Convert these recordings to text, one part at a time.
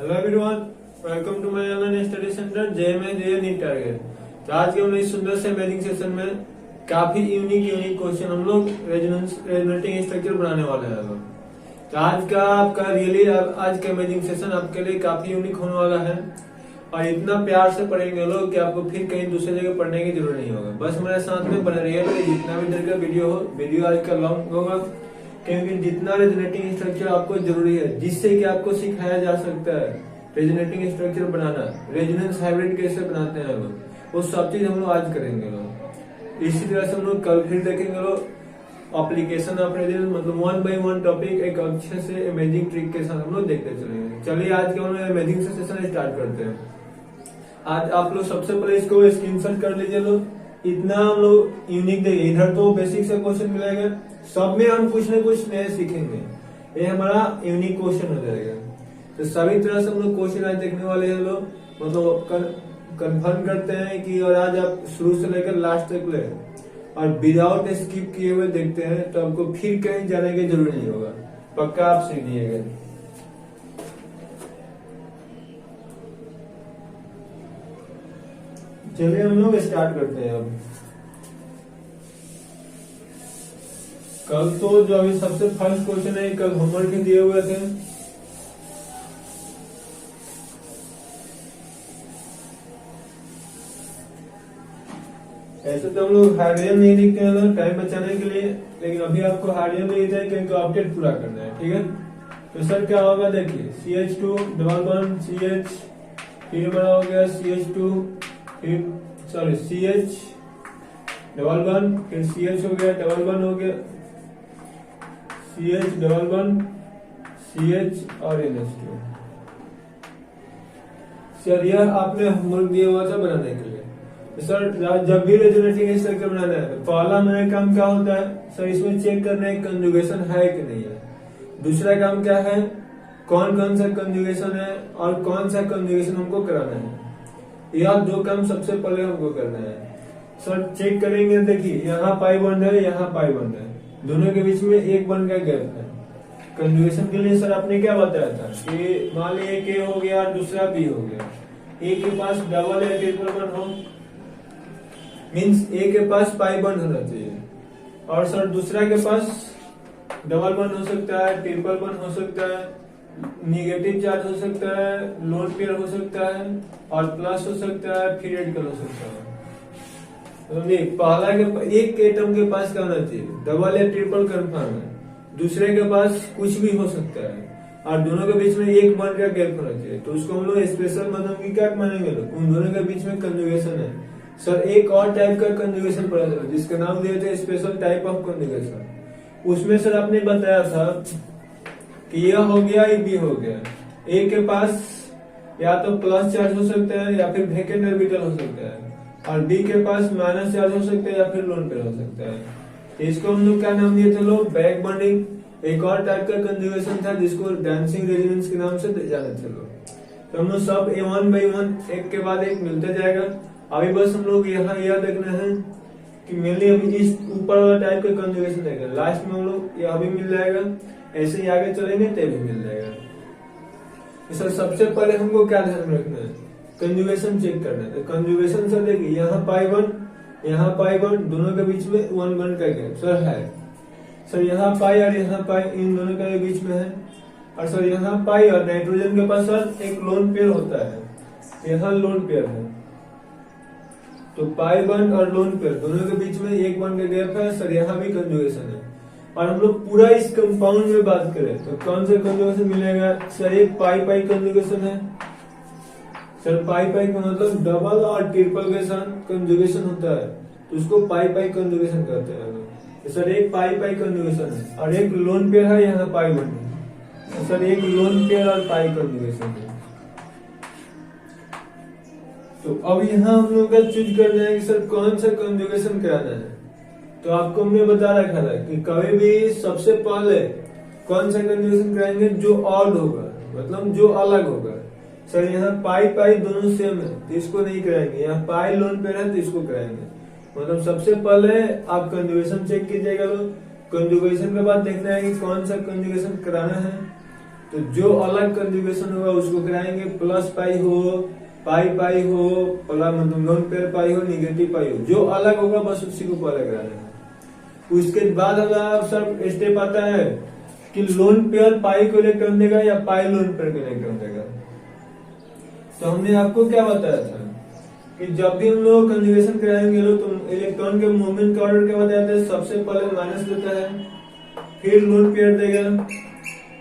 Hello everyone, welcome to my online study centre JMA NEET target. तो आज के हम इस सुंदर से अमेजिंग सेशन में काफी यूनिक क्वेश्चन हम लोग रेजोनेटिंग स्ट्रक्चर बनाने वाले हैं। तो आज का आपका आज का अमेजिंग सेशन आपके लिए काफी यूनिक होने वाला है और इतना प्यार से पढ़ेंगे लोग कि आपको फिर कहीं दूसरी जगह पढ़ने की जरूरत नहीं होगा। बस हमारे साथ में बने रहिए। जितना भी देर का वीडियो आज का लॉन्ग होगा, क्योंकि जितना रेजोनेटिंग स्ट्रक्चर आपको जरूरी है, जिससे कि आपको सिखाया जा सकता है रेजोनेटिंग स्ट्रक्चर बनाना, रेजोनेंस हाइब्रिड कैसे बनाते हैं लोग, वो सब चीज हम लोग आज करेंगे लोग। इसी तरह से हम लोग कल फिर देखेंगे लोग एप्लीकेशन ऑफ रेजोनेंस, मतलब 1 बाय 1 टॉपिक एक अच्छे से अमेजिंग ट्रिक के साथ हम लोग देखते चलेंगे। चलिए आज के हम लोग अमेजिंग से सेशन स्टार्ट करते हैं। आज आप लोग सबसे पहले इसको स्क्रीनशॉट कर लीजिए लोग। इतना हम लोग यूनिक देखिए, इधर तो बेसिक से क्वेश्चन मिलेगा, सब में हम कुछ न कुछ नए सीखेंगे। ये हमारा यूनिक क्वेश्चन हो जाएगा। तो सभी तरह से हम लोग क्वेश्चन आज देखने वाले हैं लोग, मतलब कंफर्म करते हैं कि और आज आप शुरू से लेकर लास्ट तक ले और विदाउट स्किप किए हुए देखते हैं, तो आपको फिर कहीं जाने की जरूरत नहीं होगा, पक्का आप सीख लीजिएगा। चलिए हम लोग स्टार्ट करते हैं। अब कल तो जो अभी सबसे फर्स्ट क्वेश्चन है, कल होमवर्क में दिए हुए थे। ऐसे तो हम लोग हाइड्रोजन नहीं लिखते हैं लोग टाइम बचाने के लिए, लेकिन अभी आपको हाइड्रोजन नहीं लिखना है क्योंकि ऑप्टेट पूरा करना है, ठीक है। तो सर क्या होगा देखिए, CH2 डबल बॉन्ड CH, फिर हमारा हो गया CH2, फिर सॉरी CH डबल बॉन्ड, फिर CH हो गया, डबल बॉन्ड हो गया, CH डबल बॉन्ड CH और NH2। सर यह आपने होमवर्क दिया हुआ था बनाने के लिए। तो सर जब भी रेजोनेटिंग स्ट्रक्चर बनाना है, पहला मेरा काम क्या होता है सर, इसमें चेक करना है कंजुगेशन है कि नहीं है। दूसरा काम क्या है, कौन कौन सा कंजुगेशन है और कौन सा कंजुगेशन हमको कराना है। यह दो काम सबसे पहले हमको करना है। सर चेक करेंगे, देखिए यहाँ पाई बॉन्ड है, यहाँ पाई बॉन्ड है, दोनों के बीच में एक बॉन्ड का गैप है। कंजुगेशन के लिए सर आपने क्या बताया था कि मान लीजिए एक A हो गया और दूसरा B हो गया। A के पास डबल या ट्रिपल बॉन्ड हो, मीन्स A के पास पाई बॉन्ड होना चाहिए, और सर दूसरा के पास डबल बॉन्ड हो सकता है, ट्रिपल बॉन्ड हो सकता है, निगेटिव चार्ज हो सकता है, लोन पेयर हो सकता है और प्लस हो सकता है, फिर रेडिकल हो सकता है। पहला के एक एटम के पास क्या होना चाहिए, डबल या ट्रिपल कंफर्म है, दूसरे के पास कुछ भी हो सकता है और दोनों के बीच में एक बॉन्ड का गैप होना चाहिए। तो उसको हम लोग स्पेशल मतलब क्या मानेंगे लोग, उन दोनों के बीच में कंजुगेशन है। सर एक और टाइप का कंजुगेशन पढ़ा था जिसका नाम दिया था स्पेशल टाइप ऑफ कंजुगेशन। उसमें सर आपने बताया था कि यह हो गया, ये B हो गया। A के पास या तो प्लस चार्ज हो सकता है या फिर वेकेंट ऑर्बिटल हो सकता है, और B के पास माइनस चार्ज हो सकता है या फिर लोन पेयर हो सकता है। इसको हम लोग क्या नाम दिए थे लोग, बैक बॉन्डिंग। एक और टाइप का कंजुगेशन था जिसको डांसिंग रेजोनेंस के नाम से जाने थे लोग। तो हम लोग सब A1 बाई 1 एक के बाद एक मिलते जाएगा। अभी बस हम लोग यहाँ यह देखना है कि मेनली अभी इस ऊपर वाला टाइप का कंजुगेशन देखेंगे, लास्ट में हम लोग यह भी मिल जाएगा, ऐसे ही आगे चलेंगे तो भी मिल जाएगा। सर सबसे पहले हमको क्या ध्यान में रखना है, कंजुगेशन चेक करना है। तो कंजुगेशन सर देखिए, यहाँ पाई बॉन्ड, यहाँ पाई बॉन्ड, दोनों के बीच में वन बॉन्ड का गैप सर है। सर यहाँ पाई और यहाँ पाई इन दोनों के बीच में है, और सर यहाँ पाई और नाइट्रोजन के पास सर एक लोन पेयर होता है, यहाँ लोन पेयर है। तो पाई बॉन्ड और लोन पेयर दोनों के बीच में एक बॉन्ड का गैप है। सर यहाँ भी कंजुगेशन है। और हम लोग पूरा इस कंपाउंड में बात करें तो कौन सा कंजुगेशन मिलेगा, सर एक पाई पाई कंजुगेशन है। सर पाई पाई का मतलब डबल और ट्रिपल के साथ कंजुगेशन होता है, तो उसको पाई पाई कंजुगेशन कहते हैं। तो सर एक पाई पाई कंजुगेशन है और एक लोन पेयर है, यहाँ पाई बॉन्ड है। तो सर एक लोन पेयर और पाई कंजुगेशन है। तो अब यहाँ हम लोग का चूज करना है कि सर कौन सा कंजुगेशन कराना है। तो आपको हमने बता रखा था कि कभी भी सबसे पहले कौन सा कंजुगेशन कराएंगे, जो ऑड होगा, मतलब जो अलग होगा। सर यहाँ पाई पाई दोनों सेम है तो इसको नहीं कराएंगे, यहाँ पाई लोन पेयर है तो इसको कराएंगे। मतलब सबसे पहले आप कंजुगेशन चेक कीजिएगा लोग, कंजुगेशन के बाद देखना है कि कौन सा कंजुगेशन कराना है, तो जो अलग कंजुगेशन होगा उसको कराएंगे, प्लस पाई हो, पाई पाई हो, प्लस मतलब लोन पेयर पाई हो, निगेटिव पाई हो, जो अलग होगा बस उसी को पहले कराना है। उसके बाद अगर सर स्टेप आता है कि लोन पेयर पाई को इलेक्ट्रॉन देगा या पाई लोन पेयर को इलेक्ट्रॉन देगा। तो हमने आपको क्या बताया था कि जब भी हम लोग कंजुगेशन कराएंगे लोग तो इलेक्ट्रॉन के मूवमेंट का ऑर्डर क्या बताते हैं, सबसे पहले माइनस देता है, फिर लोन पेयर देगा,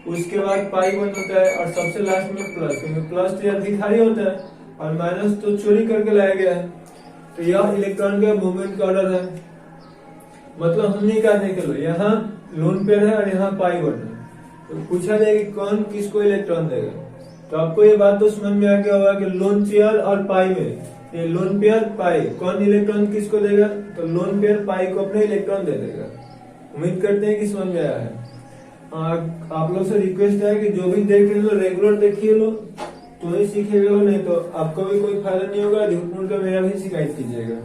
उसके बाद पाई वन होता है और सबसे लास्ट में प्लस, क्योंकि प्लस तो अधिकारी होता है और माइनस तो चोरी करके लाया गया है। तो यह इलेक्ट्रॉन का मूवमेंट का ऑर्डर है। मतलब हमने क्या देखे लो, यहाँ लोन पेयर है और यहाँ पाई वन है, तो पूछा जाए कि कौन किसको इलेक्ट्रॉन देगा। तो आपको ये बात तो समझ में आ गया होगा कि लोन पेयर और पाई में, ये लोन पेयर पाई कौन इलेक्ट्रॉन किसको देगा, तो लोन पेयर पाई को अपने इलेक्ट्रॉन दे देगा। उम्मीद करते हैं कि समझ में आया है। आप लोग से रिक्वेस्ट है कि जो भी देख रहे लो रेगुलर देखिए लो तो ही सीखेगा, नहीं तो आपको भी कोई फायदा नहीं होगा, झूठ मूठ का मेरा भी शिकायत कीजिएगा।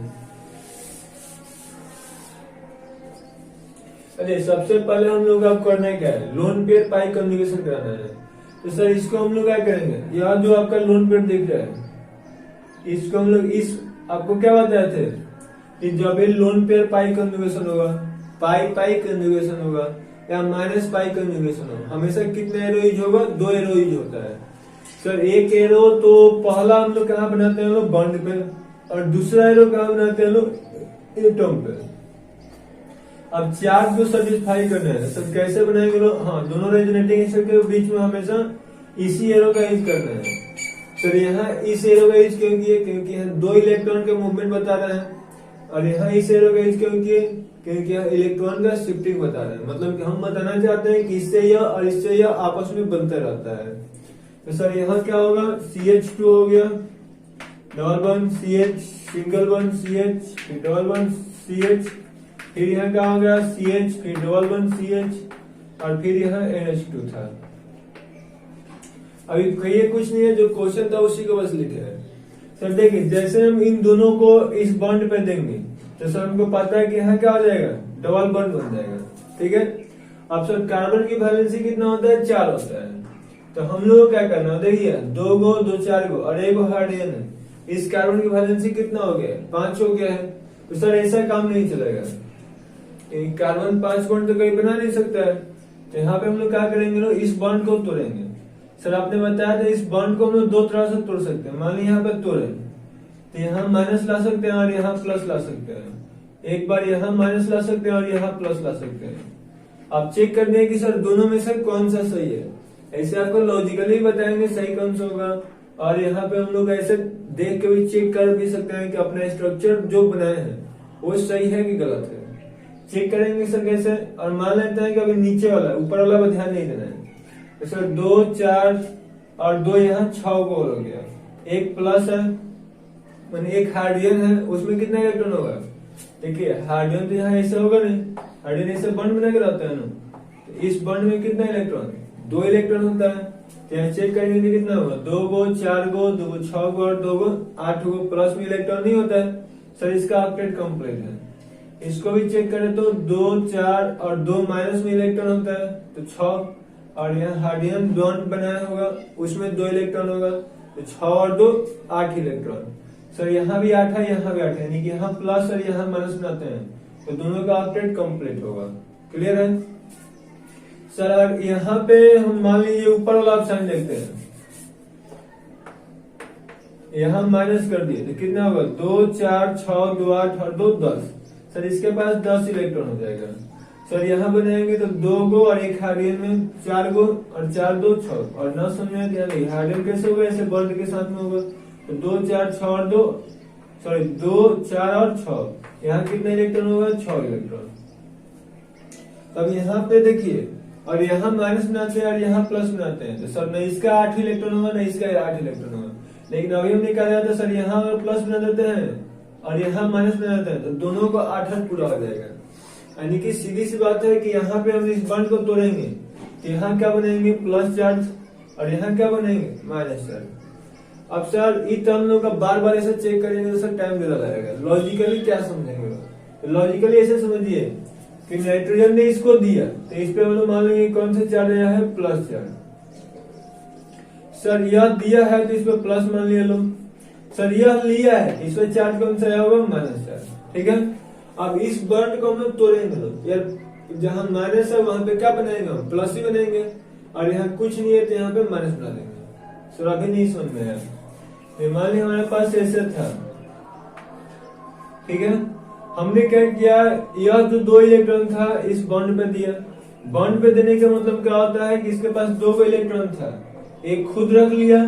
अरे सबसे पहले हम लोग आपको करना है क्या है, लोन पेयर पाई कंजुगेशन कराना है। तो सर इसको हम लोग क्या करेंगे, यहाँ जो आपका लोन पेयर दिख रहा है इसको हम लोग इस आपको क्या बताए थे कि जब ये लोन पेयर पाई कंजुगेशन होगा, पाई पाई कंजुगेशन होगा या माइनस पाई कंजुगेशन होगा, हमेशा कितने एरो यूज होगा, 2 एरो यूज होता है। सर एक एरो तो पहला हम लोग कहाँ बनाते हैं लोग, बॉन्ड पे, और दूसरा एरो कहाँ बनाते हैं लोग, एटम पे। अब चार्ज को सेटिस्फाई करना है सर कैसे बनाएंगे लोग, हाँ दोनों रेजोनेटिंग के बीच में हमेशा इसी एरो का यूज करना है। सर यहाँ इस एरो का यूज क्यों किए, क्योंकि यहाँ 2 इलेक्ट्रॉन के मूवमेंट बता रहे हैं, और यहाँ इस एरो का यूज क्यों किए, क्योंकि यहाँ इलेक्ट्रॉन का शिफ्टिंग बता रहे हैं। मतलब कि हम बताना चाहते हैं कि इससे यह और इससे यह आपस में बनता रहता है। तो सर यहाँ क्या होगा, CH2 हो गया, double bond CH, single bond CH, फिर डबल बॉन्ड CH, फिर यहाँ क्या हो गया CH, फिर डबल बॉन्ड CH और फिर यहाँ NH2 था। अभी कहिए कुछ नहीं है, जो क्वेश्चन था उसी को बस लिखे है। सर देखिए जैसे हम इन दोनों को इस बॉन्ड पे देंगे तो सर हमको पता है कि यहाँ क्या हो जाएगा, डबल बॉन्ड बन जाएगा, ठीक है। अब सर कार्बन की वैलेंसी कितना होता है, 4 होता है। तो हम लोग को क्या करना है, देखिए 2 गो 2 4 गो और 1 हाइड्रोजन है, इस कार्बन की वैलेंसी कितना हो गया, 5 हो गया है। तो सर ऐसा काम नहीं चलेगा, कार्बन 5 बॉन्ड तो कहीं बना नहीं सकता है। तो यहाँ पे हम लोग क्या करेंगे लोग, इस बॉन्ड को तोड़ेंगे। सर आपने बताया था इस बॉन्ड को हम लोग 2 तरह से तोड़ सकते हैं। मान ली यहाँ पे तोड़े तो यहाँ माइनस ला सकते हैं और यहाँ प्लस ला सकते हैं, एक बार यहाँ माइनस ला सकते हैं और यहाँ प्लस ला सकते हैं। आप चेक करते हैं कि सर दोनों में से कौन सा सही है, ऐसे आपको लॉजिकली बताएंगे सही कौन सा होगा। और यहाँ पे हम लोग ऐसे देख के भी चेक कर भी सकते हैं कि अपना स्ट्रक्चर जो बनाए हैं वो सही है कि गलत है, चेक करेंगे सर कैसे। और मान लेते हैं कि अभी नीचे वाला, ऊपर वाला पर ध्यान नहीं देना है। तो सर 2 4 और 2 यहाँ 6 को हो गया, एक प्लस है मैंने एक हाइड्रोजन है, उसमें कितना इलेक्ट्रॉन होगा, देखिए हाइड्रोजन तो यहाँ ऐसे होगा नहीं, हाइड्रोजन ऐसे बॉन्ड बना के रहता है ना, तो इस बॉन्ड में कितना इलेक्ट्रॉन, 2 इलेक्ट्रॉन होता है। तो यहाँ चेक करेंगे कितना होगा, 2 गो 4 गो 2 गो 6 गो और 2 गो 8 गो, प्लस में इलेक्ट्रॉन नहीं होता है सर, इसका ऑक्टेट कंप्लीट है। इसको भी चेक करें तो 2 4 और 2 माइनस में इलेक्ट्रॉन होता है तो 6, और यहाँ हाइड्रोजन बॉन्ड बनाया होगा उसमें 2 इलेक्ट्रॉन होगा तो 6 और 2 8 इलेक्ट्रॉन। सर यहाँ भी 8 है यहाँ भी 8 है, यानी कि यहाँ प्लस और यहाँ माइनस बनाते हैं तो दोनों का ऑक्टेट कंप्लीट होगा। क्लियर है सर। अगर यहाँ पे हम मान लीजिए ऊपर वाला ऑप्शन देखते हैं, यहाँ माइनस कर दिए तो कितना होगा, 2 4 6 2 8 और 2 10। सर इसके पास 10 इलेक्ट्रॉन हो जाएगा। सर यहाँ बनाएंगे तो 2 गो और एक हाइड्रोजन में 4 गो और 4 2 6, और न समझ में क्या नहीं हाइड्रोजन कैसे होगा, ऐसे बॉन्ड के साथ में होगा तो 2 4 6 और 2 4 और 6, यहाँ कितना इलेक्ट्रॉन होगा, 6 इलेक्ट्रॉन। अब यहाँ पे देखिए, और यहाँ माइनस बनाते हैं और यहाँ प्लस बनाते हैं तो सर न इसका 8 इलेक्ट्रॉन होगा न इसका 8 इलेक्ट्रॉन होगा। लेकिन अभी हमने कहा जाता है सर यहाँ अगर प्लस बना देते हैं और यहाँ माइनस बना देते हैं तो दोनों को 8 पूरा हो जाएगा। यानी कि सीधी सी बात है कि यहाँ पे हम इस बॉन्ड को तोड़ेंगे तो यहाँ क्या बनाएंगे, प्लस चार्ज, और यहाँ क्या बनाएंगे, माइनस चार्ज। अब सर ये हम लोग का बार बार ऐसे चेक करेंगे तो सर टाइम ज्यादा लगेगा। लॉजिकली क्या समझेंगे, तो लॉजिकली ऐसे समझिए कि नाइट्रोजन ने इसको दिया तो इस पे हम लोग मान लेंगे कौन सा चार्ज आया है, प्लस चार्ज। सर यह दिया है तो इस पे प्लस मान लिया लो। सर यह लिया है, इस पे चार्ज कौन सा होगा, माइनस चार्ज, ठीक है। अब इस बॉन्ड को हम लोग तोड़ेंगे लोग यार, जहां माइनस है वहां पे क्या बनाएंगे हम, प्लस ही बनाएंगे, और यहाँ कुछ नहीं है तो यहाँ पे माइनस बना देंगे। सर अभी नहीं समझ में आया। मान लिया हमारे पास ऐसे था, ठीक है। हमने क्या किया, यह जो 2 इलेक्ट्रॉन था इस बॉन्ड पे दिया। बॉन्ड पे देने का मतलब क्या होता है कि इसके पास 2 इलेक्ट्रॉन था, एक खुद रख लिया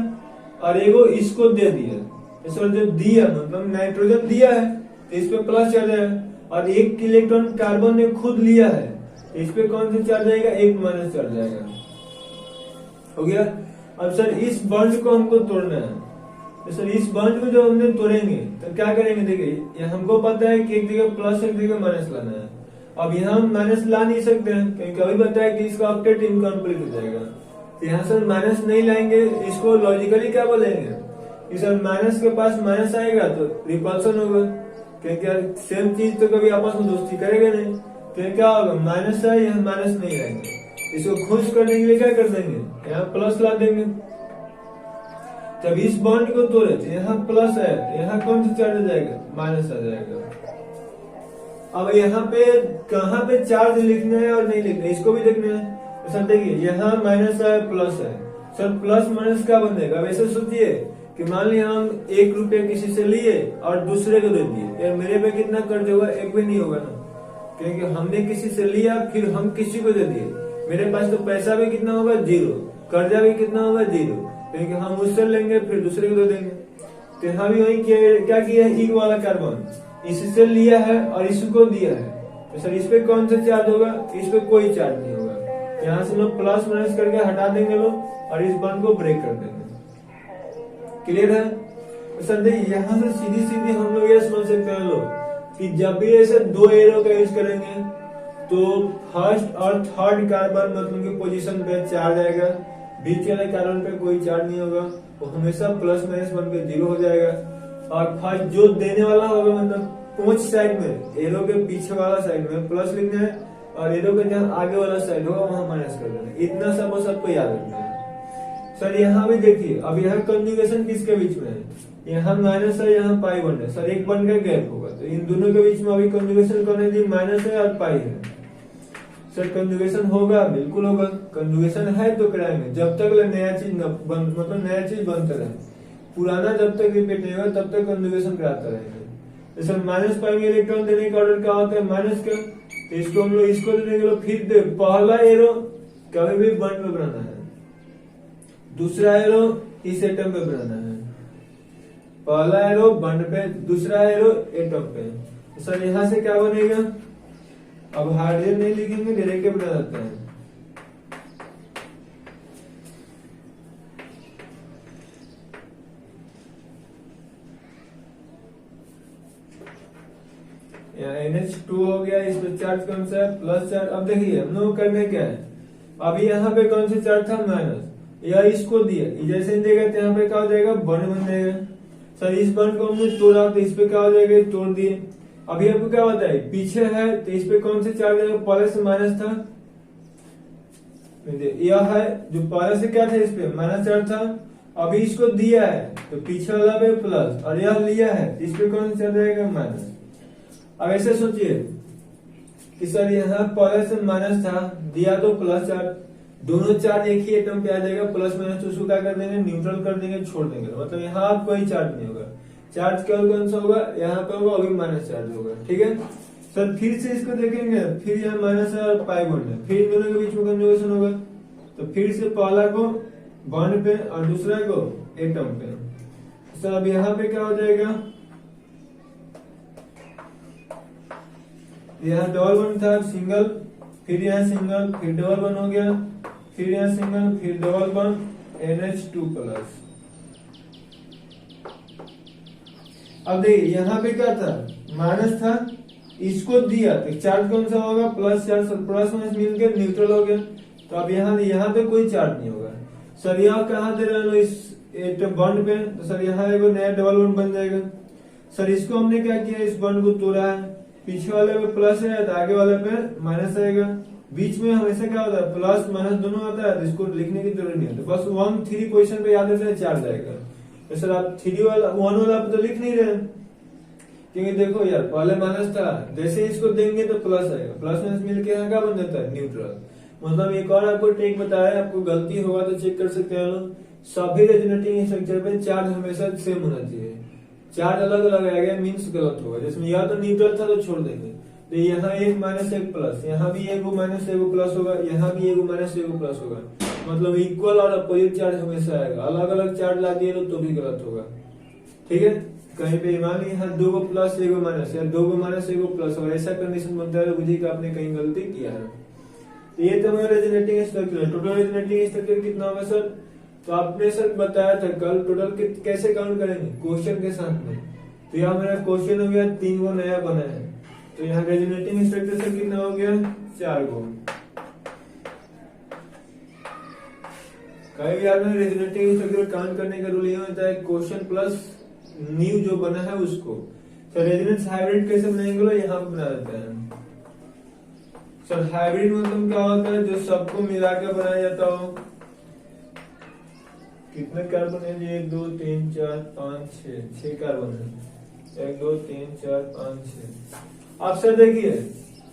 और एगो इसको दे दिया। सर जो दिया मतलब नाइट्रोजन दिया है तो इस पे प्लस चार्ज है, और एक इलेक्ट्रॉन कार्बन ने खुद लिया है तो इस पे कौन सा चार्ज आएगा, एक माइनस चार्ज आएगा। हो गया। अब सर इस बॉन्ड को हमको तोड़ना है, तो सर इस बॉन्ड को जो हमने तोड़ेंगे तो क्या करेंगे, देखिए हमको पता है कि एक जगह प्लस एक जगह माइनस लाना है। अब यहाँ हम माइनस ला नहीं सकते हैं क्योंकि अभी बताया कि इसका ऑक्टेट इनकम्प्लीट हो जाएगा, तो यहाँ सर माइनस नहीं लाएंगे। इसको लॉजिकली क्या बोलेंगे कि सर माइनस के पास माइनस आएगा तो रिपल्सन होगा, क्योंकि सेम चीज तो कभी आपस में दोस्ती करेगा नहीं, तो क्या होगा, माइनस है, यहाँ माइनस नहीं आएंगे। इसको खुश करने के लिए क्या कर देंगे, यहाँ प्लस ला देंगे। जब इस बॉन्ड को तोड़े तो यहाँ प्लस है, यहाँ कौन सा चार्ज आ जाएगा, माइनस आ जाएगा। अब यहाँ पे कहाँ पे चार्ज लिखना है और नहीं लिखना है इसको भी देखना है। तो सर देखिए यहाँ माइनस है प्लस है, सर प्लस माइनस क्या बनेगा, वैसे सोचिए कि मान लिया हम 1 रुपया किसी से लिए और दूसरे को दे दिए, यार मेरे पे कितना कर्ज होगा, एक भी नहीं होगा ना, क्योंकि हमने किसी से लिया फिर हम किसी को दे दिए, मेरे पास तो पैसा भी कितना होगा, 0, कर्जा भी कितना होगा, 0, क्योंकि हम उससे लेंगे फिर दूसरे को दे देंगे। तो यहाँ भी वही क्या किया है, ई वाला कार्बन इससे लिया है और इसको दिया है, तो सर इस पे कौन सा चार्ज होगा, इस पे कोई चार्ज नहीं होगा। यहाँ से लोग प्लस माइनस करके हटा देंगे लोग और इस बॉन्ड को ब्रेक कर देंगे। क्लियर है। तो सर देखिए यहाँ से सीधी सीधी हम लोग ये समझ सकते हैं लोग कि जब भी ऐसे 2 एरो का यूज करेंगे तो फर्स्ट और थर्ड कार्बन मतलब की पोजीशन पे चार्ज आएगा, बीच वाले कार्बन पे कोई चार्ज नहीं होगा, वो हमेशा प्लस माइनस बन के 0 हो जाएगा। और फर्स्ट जो देने वाला होगा मतलब पूंछ साइड में, एरो के पीछे वाला साइड में प्लस लिखना है और एरो के जहाँ आगे वाला साइड होगा वहां माइनस कर देना है। इतना सब वो सबको याद रखना है। सर यहाँ भी देखिए, अब यहाँ कंजुगेशन किसके बीच में है, यहाँ माइनस है, यहाँ पाई बन है, सर एक बन का गैप होगा, तो इन दोनों के बीच में अभी कंजुगेशन कौन है जी, माइनस है और पाई है। सर कंजुगेशन होगा, बिल्कुल होगा, कंजुगेशन है तो कराएंगे, जब तक नया चीज मतलब नया चीज बनता रहे, पुराना जब तक रिपीट नहीं होगा तब तक कंजुगेशन कराते रहेंगे। तो सर माइनस पाई में इलेक्ट्रॉन देने का ऑर्डर क्या होता है, माइनस का, तो इसको हम लोग इसको देने के लिए फिर पहला एरो कभी भी बॉन्ड में बनाना है, दूसरा एरो इस एटम पे बनाना है, पहला एरो बॉन्ड पे, दूसरा एरो एटम पे। तो सर यहाँ से क्या बनेगा, अब हाइड्रोजन नहीं लिखेंगे, डायरेक्ट बना देते हैं। NH2 हो गया, इसमें चार्ज कौन सा है, प्लस चार्ज। अब देखिए हम लोग करने क्या है, अभी यहाँ पे कौन सा चार्ज था, माइनस, या इसको दिया, जैसे ही देगा तो यहाँ पे क्या हो जाएगा, बॉन्ड बन जाएगा। सर इस बॉन्ड को हमने तोड़ा तो इस पे क्या हो जाएगा, तोड़ दिए। अभी आपको क्या होता है, पीछे है तो इस पे कौन से चार्ज है, पहले से माइनस था, यह है जो पहले से क्या था, इस पे माइनस चार्ज था, अभी इसको दिया है तो पीछे वाला पे प्लस, और यह लिया है इस पे कौन सा चार्ज रहेगा, माइनस। अब ऐसे सोचिए कि सर यहाँ पहले से माइनस था, दिया तो प्लस चार्ज, दोनों चार्ज एक ही एटम पे आ जाएगा, प्लस माइनस, उसको क्या कर देंगे, न्यूट्रल कर देंगे, छोड़ देंगे, मतलब यहाँ कोई चार्ज नहीं होगा। चार्ज केवल कौन सा होगा, यहाँ पे होगा, अभी माइनस चार्ज होगा, ठीक है। सर फिर से इसको देखेंगे, फिर यहाँ माइनस है और पाई बॉन्ड है, फिर इन दोनों के बीच में कंजुगेशन होगा, तो फिर से पहला को बॉन्ड पे और दूसरा को एटम पे। सर अब यहाँ पे क्या हो जाएगा, यहाँ डबल बॉन्ड था, सिंगल, फिर यहाँ सिंगल, फिर डबल बॉन्ड हो गया, फिर यहाँ सिंगल, फिर डबल बॉन्ड, NH2+। अब देखिए यहाँ पे क्या था, माइनस था, इसको दिया तो चार्ज कौन सा होगा, प्लस चार्ज, प्लस माइनस मिलकर न्यूट्रल हो गया, तो अब यहाँ पे कोई चार्ज नहीं होगा। सर यहाँ कहाँ दे रहे हो, इस बॉन्ड पे, तो सर यहाँ एक नया डबल बॉन्ड बन जाएगा। सर इसको हमने क्या किया, इस बॉन्ड को तोड़ा है, पीछे वाले पे प्लस है तो आगे वाले पे माइनस आएगा, बीच में हमेशा क्या होता है, प्लस माइनस दोनों आता है, तो इसको लिखने की जरूरत नहीं होती, बस 1 3 पोजीशन पे याद रहता है, चार्ज आएगा। तो सर आप 3 वाला 1 वाला पे तो लिख नहीं रहे, क्योंकि देखो यार पहले माइनस था, जैसे इसको देंगे तो प्लस आएगा, प्लस माइनस मिलके यहाँ क्या बन जाता है, न्यूट्रल। मतलब एक और आपको ट्रिक बताया, आपको गलती होगा तो चेक कर सकते हैं लोग, सभी रेजोनेटिंग स्ट्रक्चर पे चार्ज हमेशा सेम होना चाहिए, चार्ज अलग अलग आएगा मीन्स गलत होगा। जिसमें या तो न्यूट्रल था तो छोड़ देंगे, तो यहाँ एक माइनस एक प्लस, यहाँ भी एक माइनस एक प्लस होगा, यहाँ भी एक माइनस एक प्लस होगा, मतलब इक्वल और अपोजिट चार्ज हमेशा आएगा। अलग अलग चार्ज ला दिए तो भी गलत होगा, ठीक है। कहीं पे मान ली यहाँ 2 प्लस 1 माइनस या 2 माइनस 1 प्लस, और ऐसा कंडीशन बनता है तो बुझिए कि आपने कहीं गलती किया है। तो ये तो मेरा resonating structure, total resonating structure कितना होगा सर, तो आपने सर बताया था कल टोटल कैसे काउंट करेंगे, क्वेश्चन के साथ में। तो यहाँ मेरा क्वेश्चन हो गया 3 गो नया बना है, तो यहाँ रेजोनेटिंग स्ट्रक्चर से कितना हो गया 4 गो। कहीं भी आपने रेजोनेटिंग स्ट्रक्चर काउंट करने का रूल ये होता है, क्वेश्चन प्लस न्यू जो बना है उसको। सर रेजोनेंस हाइब्रिड कैसे बनाएंगे, लो यहाँ पे बना देते हैं। सर हाइब्रिड मतलब क्या होता है, जो सबको मिला के बनाया जाता हो। कितने कार्बन है जी, 1 2 3 4 5 6 कार्बन है, 1 2 3 4 5 6। अब सर देखिए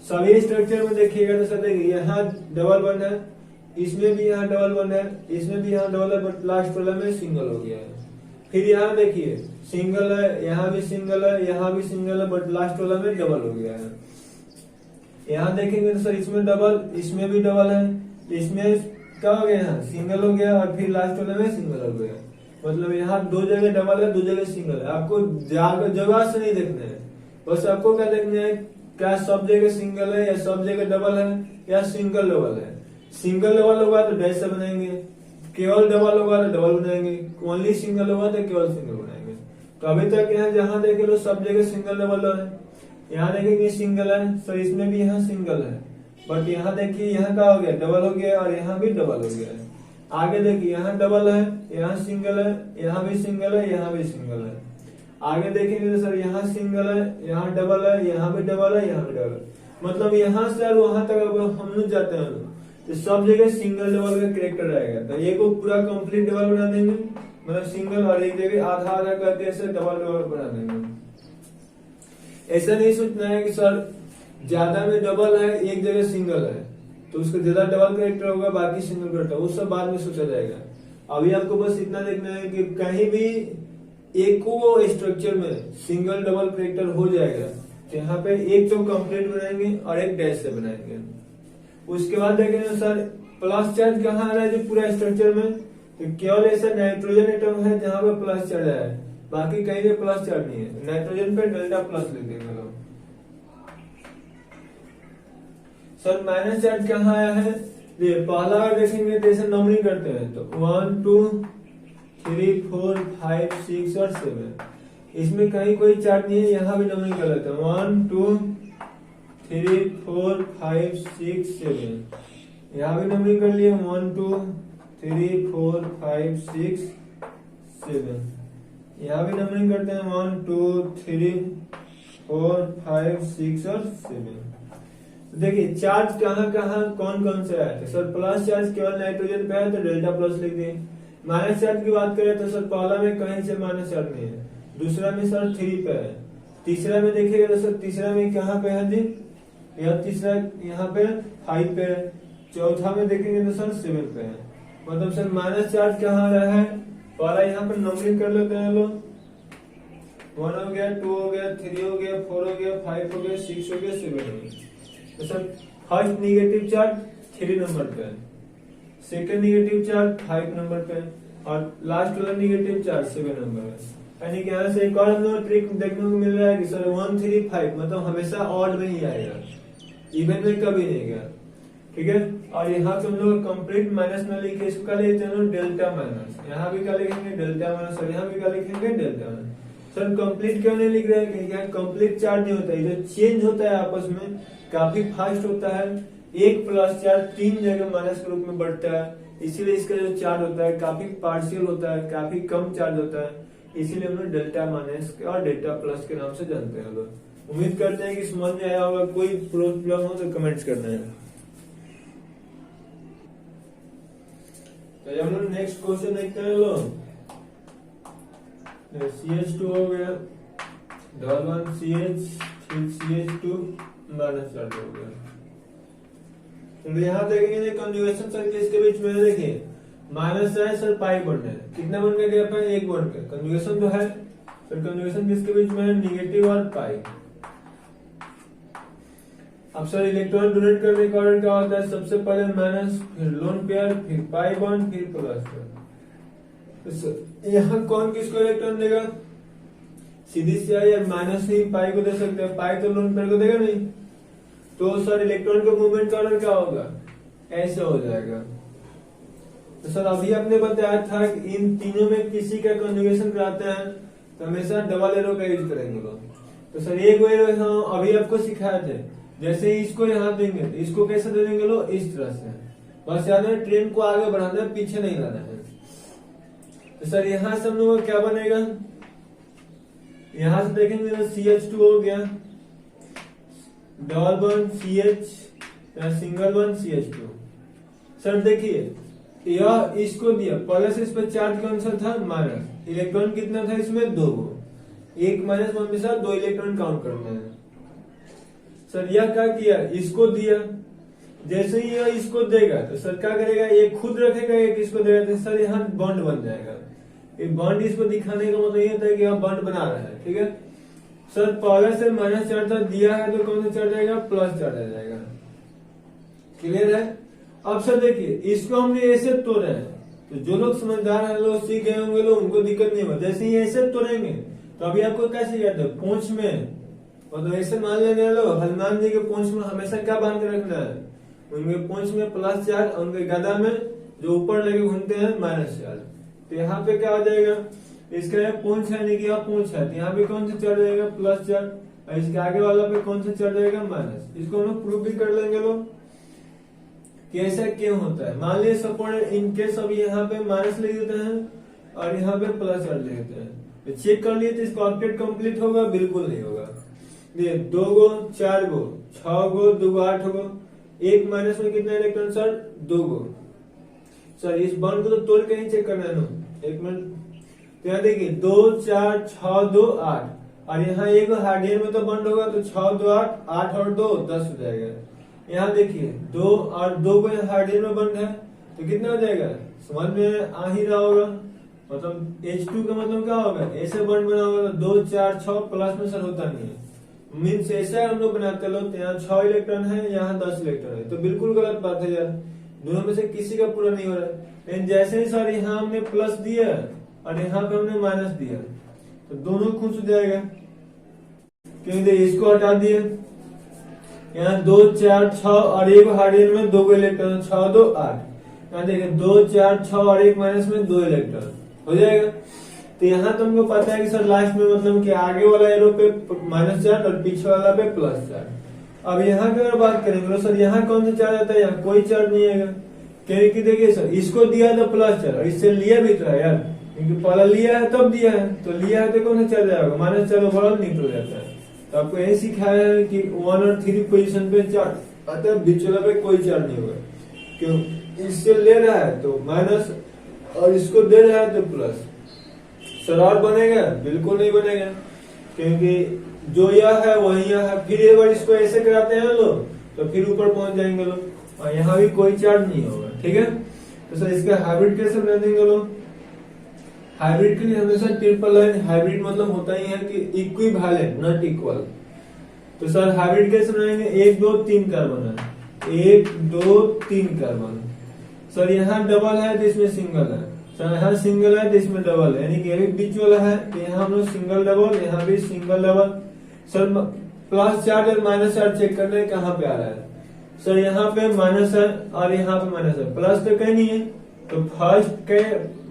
सभी स्ट्रक्चर में देखिएगा तो सर देखिए यहाँ डबल बन है, इसमें भी यहाँ डबल बन है, इसमें भी यहाँ डबल है, बट लास्ट वाला में सिंगल हो गया है। फिर यहाँ देखिए सिंगल है, यहाँ भी सिंगल है, यहाँ भी सिंगल है, बट लास्ट वाला में डबल हो गया है। यहाँ देखेंगे तो सर इसमें डबल, इसमें भी डबल है, इसमें क्या हो गया, यहाँ सिंगल हो गया, और फिर लास्ट वाले में सिंगल हो गया। मतलब यहाँ 2 जगह डबल है, 2 जगह सिंगल है। आपको जगह से नहीं देखना है, बस आपको क्या देखना है, क्या सब जगह सिंगल है या सब जगह डबल है या सिंगल डबल है। सिंगल डबल होगा तो डैश से बनाएंगे, केवल डबल होगा तो डबल बनाएंगे, ओनली सिंगल होगा तो केवल सिंगल बनाएंगे। तो अभी तक यहाँ जहाँ देखे लो सब जगह सिंगल डबल है, यहाँ देखेंगे सिंगल है, सर इसमें भी यहाँ सिंगल है, बट यहाँ देखिए यहाँ क्या हो गया, डबल हो गया, और यहाँ भी डबल हो गया है। आगे देखिए यहाँ डबल है, यहाँ सिंगल है, यहाँ भी सिंगल है, यहाँ भी सिंगल है। आगे देखेंगे तो सर यहाँ सिंगल है, यहाँ डबल है, यहाँ भी डबल है, यहाँ भी डबल है। मतलब यहाँ से वहां तक हम लोग जाते हैं तो सब जगह सिंगल डबल का कैरेक्टर रहेगा। तो ये को पूरा कंप्लीट डबल बना देंगे, मतलब सिंगल, और एक जगह आधा आधा करके ऐसे डबल डबल बना देंगे। ऐसा नहीं सोचना है कि सर ज्यादा में डबल है एक जगह सिंगल है तो उसका ज्यादा डबल कैरेक्टर होगा बाकी सिंगल कैरेक्टर, वो सब बाद में सोचा जाएगा। अभी आपको बस इतना देखना है कि कहीं भी एक को स्ट्रक्चर में सिंगल डबल कैरेक्टर हो जाएगा तो यहाँ पे एक तो कंप्लीट बनाएंगे और एक डैश से बनाएंगे। उसके बाद देखेंगे सर प्लस चार्ज कहाँ आ रहा है जो पूरा स्ट्रक्चर में, तो केवल ऐसा नाइट्रोजन एटम है जहां पे प्लस चार्ज आया है, बाकी कहीं पे प्लस चार्ज नहीं है। नाइट्रोजन पे डेल्टा प्लस लिख देंगे लोग। सर माइनस चार्ज कहाँ आया है, ये पहला बार देखेंगे तो ऐसे नंबरिंग करते हैं तो 1 2 3 4 5 6 और 7, इसमें कहीं कोई चार्ज नहीं है, यहाँ भी नंबरिंग कर लेते हैं 1 2 3 4 5 6 7, यहाँ भी नंबरिंग कर लिए 1 2 3 4 5 6 7, यहाँ भी नंबरिंग करते हैं 1 2 3 4 5 6 और 7। देखिए चार्ज कहाँ कहाँ कौन कौन से आया था, सर प्लस चार्ज केवल नाइट्रोजन पे है तो डेल्टा प्लस लिख दिए। माइनस चार्ज की बात करें तो सर पहला में कहीं से माइनस चार्ज नहीं है, दूसरा में सर 3 पे है, तीसरा में देखिएगा तो सर तीसरा में कहाँ पे है जी, यह तीसरा यहाँ पे 5 पे है, चौथा में देखेंगे तो सर 7 पे है। मतलब सर माइनस चार्ज कहाँ रहा है, पहला यहाँ पे नंबरिंग कर लेते हैं लोग, 1 हो गया 2 हो गया 3 हो गया 4 हो गया 5 हो गया 6 हो गया 7 हो गया। तो sir first negative charge 3 number पे है, सेकंड निगेटिव चार्ज 5 नंबर पे है, और लास्ट वाला निगेटिव चार्ज 7 नंबर है। यानी कि यहाँ से एक और हमें ट्रिक देखने को मिल रहा है कि सर 1 3 5 मतलब हमेशा ऑड में ही आएगा, इवन में कभी नहीं गया, ठीक है। और यहाँ पे हम लोग कंप्लीट माइनस में लिखे, इसको क्या लिखते हैं डेल्टा माइनस, यहाँ भी क्या लिखेंगे डेल्टा माइनस, और यहाँ भी क्या लिखेंगे डेल्टा माइनस। सर कंप्लीट क्यों नहीं लिख रहे हैं, यहाँ कंप्लीट चार्ज नहीं होता है, जो चेंज होता है आपस में काफी फास्ट होता है, एक प्लस चार्ज 3 जगह माइनस के रूप में बढ़ता है, इसीलिए इसका जो चार्ज होता है काफी पार्शियल होता है, काफी कम चार्ज होता है, इसीलिए हम लोग डेल्टा माइनस और डेल्टा प्लस के नाम से जानते हैं लोग। उम्मीद करते हैं कि समझ में आया होगा, कोई प्रॉब्लम हो तो कमेंट्स करना है। तो हम लोग नेक्स्ट क्वेश्चन देखते हैं लोग। CH2 हो गया, डबल वन CH, फिर CH2 माइनस चार्ज हो गया। तो यहाँ देखेंगे कंजुगेशन सर किसके बीच में, देखिए माइनस है सर पाई बॉन्ड है, कितना बॉन्ड का गैप है, एक बॉन्ड का। कंजुगेशन तो है सर, कंजुगेशन किसके बीच में है, निगेटिव और पाई। अब सर इलेक्ट्रॉन डोनेट करने का ऑर्डर क्या होता है, सबसे पहले माइनस, फिर लोन पेयर, फिर पाई बॉन्ड, फिर प्लस पेयर। तो यहाँ कौन किसको इलेक्ट्रॉन देगा, सीधी सी आई माइनस ही पाई को दे सकते हैं, पाई तो लोन पेयर को देगा नहीं। तो सर इलेक्ट्रॉन का मूवमेंट का ऑर्डर क्या होगा, ऐसे हो जाएगा। तो सर अभी आपने बताया था कि इन तीनों में किसी का कंजुगेशन कराते हैं तो हमेशा डबल एरो का यूज करेंगे लोग। तो सर एक एरो हाँ अभी आपको सिखाए थे, जैसे ही इसको यहाँ देंगे तो इसको कैसे दे देंगे लोग, इस तरह से। बस याद है ट्रेन को आगे बढ़ाना है, पीछे नहीं लाना है। तो सर यहाँ से हम लोग क्या बनेगा, यहां से देखेंगे तो CH2 हो गया, डबल वन CH या सिंगल वन CH2। सर देखिए यह इसको दिया प्लस, इस पर चार्ज कौन सा था, माइनस। इलेक्ट्रॉन कितना था इसमें, 2 गो, एक माइनस वन के साथ 2 इलेक्ट्रॉन काउंट करना है। सर यह क्या किया, इसको दिया, जैसे ही यह इसको देगा तो सर क्या करेगा, ये खुद रखेगा, एक इसको देगा, तो सर यहाँ बॉन्ड बन जाएगा। ये बॉन्ड इसको दिखाने का मतलब ये होता है कि यह बॉन्ड बना रहा है, ठीक है। सर पहले से माइनस चार्ज दिया है तो कौन सा चार्ज आएगा, प्लस चार्ज आ जाएगा। क्लियर है। अब सर देखिए इसको हमने ऐसे तोड़ा है, तो जो लोग समझदार है लोग सीख गए होंगे लोग, उनको दिक्कत नहीं होगा। जैसे ही ऐसे तोड़ेंगे तो अभी आपको कैसे याद है, पूंछ में, मतलब ऐसे मान लेने लो हनुमान जी के पूंछ में हमेशा क्या बांध के रखना है, उनके पूंछ में प्लस चार्ज, उनके गदा में जो ऊपर लगे घूमते हैं माइनस चार्ज। तो यहाँ पे क्या हो जाएगा, इसका पूंछ है नहीं कि यहाँ पूंछ है, तो यहाँ पे कौन सा चार्ज जाएगा, प्लस चार्ज, और इसके आगे वाला पे कौन सा चार्ज जाएगा, माइनस। इसको हम लोग प्रूफ भी कर लेंगे लोग कि ऐसा क्यों होता है। मान लीजिए सपोर्ट इनकेस अब यहाँ पे माइनस ले देते हैं और यहाँ पे प्लस चार्ज ले देते हैं, तो चेक कर लिए तो इसका ऑक्टेट कंप्लीट होगा, बिल्कुल नहीं होगा। ये 2 गो 4 गो 6 गो 2 गो 8 गो, एक माइनस में कितना इलेक्ट्रॉन सर, 2 गो। सर इस बॉन्ड को तो तोड़ के ही चेक करना है ना, एक मिनट। तो यहाँ देखिए 2 4 6 2 8, और यहाँ एक हार्डवेयर में तो बॉन्ड होगा, तो 6 2 8, 8 और 2 10 हो जाएगा। यहाँ देखिए 2 और 2 को हार्डवेयर में बॉन्ड है, तो कितना हो जाएगा, समझ में आ ही रहा होगा। मतलब H2 का मतलब क्या होगा, ऐसे बॉन्ड बना होगा, 2 4 6 प्लस में सर होता नहीं है, मीन्स ऐसा हम लोग बनाते लोग, तो यहाँ 6 इलेक्ट्रॉन है, यहाँ 10 इलेक्ट्रॉन है, तो बिल्कुल गलत बात है यार, दोनों में से किसी का पूरा नहीं हो रहा है। लेकिन जैसे ही सर यहाँ हमने प्लस दिया और यहाँ पे हमने माइनस दिया, तो दोनों खुश हो जाएगा, क्योंकि इसको हटा दिए, यहाँ 2 4 6 और एक हार्डवेयर में 2 इलेक्ट्रॉन, 6 2 8, यहाँ देखिए 2 4 6 और एक माइनस में 2 इलेक्ट्रॉन हो जाएगा। तो यहाँ तो हमको पता है कि सर लास्ट में मतलब कि आगे वाला एरो पे माइनस चार्ज और पीछे वाला पे प्लस चार्ज। अब यहाँ की अगर बात करेंगे तो सर यहाँ कौन सा चार्ज आता है, यहाँ कोई चार्ज नहीं आएगा, क्योंकि देखिए सर इसको दिया था प्लस चार्ज और इससे लिया भी था यार, क्योंकि पहला लिया है तब दिया है, तो लिया है तो कौन सा चार्ज आएगा, माइनस चार्ज ओवरऑल निकल जाता है। तो आपको यही सिखाया है कि 1 और 3 पोजिशन पे चार्ज आता है, बीच वाला पे कोई चार्ज नहीं होगा, क्यों, इससे ले रहा है तो माइनस और इसको दे रहा है तो प्लस। सर और बनेगा, बिल्कुल नहीं बनेगा, क्योंकि जो यह है वही यह है। फिर एक बार इसको ऐसे कराते हैं लोग तो फिर ऊपर पहुंच जाएंगे लोग, और यहाँ भी कोई चार्ज नहीं होगा, ठीक है। तो सर इसका हाइब्रिड कैसे बना देंगे लोग, हाइब्रिड के लिए हमेशा ट्रिपल लाइन, हाइब्रिड मतलब होता ही है कि इक्विवेलेंट नॉट इक्वल। तो सर हाइब्रिड कैसे बनाएंगे, 1 2 3 कार्बन है, 1 2 3 कार्बन। सर यहाँ डबल है तो इसमें सिंगल है, सर यहाँ सिंगल है तो इसमें डबल है, यानी कि ये भी बीच वाला है, तो यहाँ हम लोग सिंगल डबल, यहाँ भी single double. Sir plus charge और माइनस चार्ज चेक करना है कहाँ पे आ रहा है, सर यहाँ पे माइनस है और यहाँ पे माइनस है, प्लस तो कहीं नहीं है, तो फर्स्ट के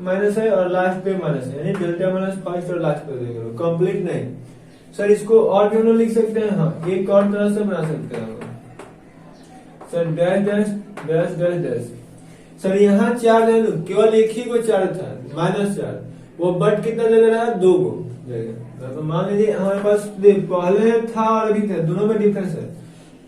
माइनस है और लास्ट पे माइनस है, यानी डेल्टा माइनस फर्स्ट और लास्ट पे देखेंगे, कंप्लीट नहीं। सर इसको और क्यों नहीं लिख सकते हैं, हाँ एक और तरह से बना सकते हैं sir, dash dash dash dash dash. Sir यहाँ चार्ज है, केवल एक ही को चार्ज था, माइनस चार्ज, वो बट कितना जगह रहा, 2 को जगह। तो मान लीजिए हमारे पास पहले था और अभी था, दोनों में डिफरेंस है।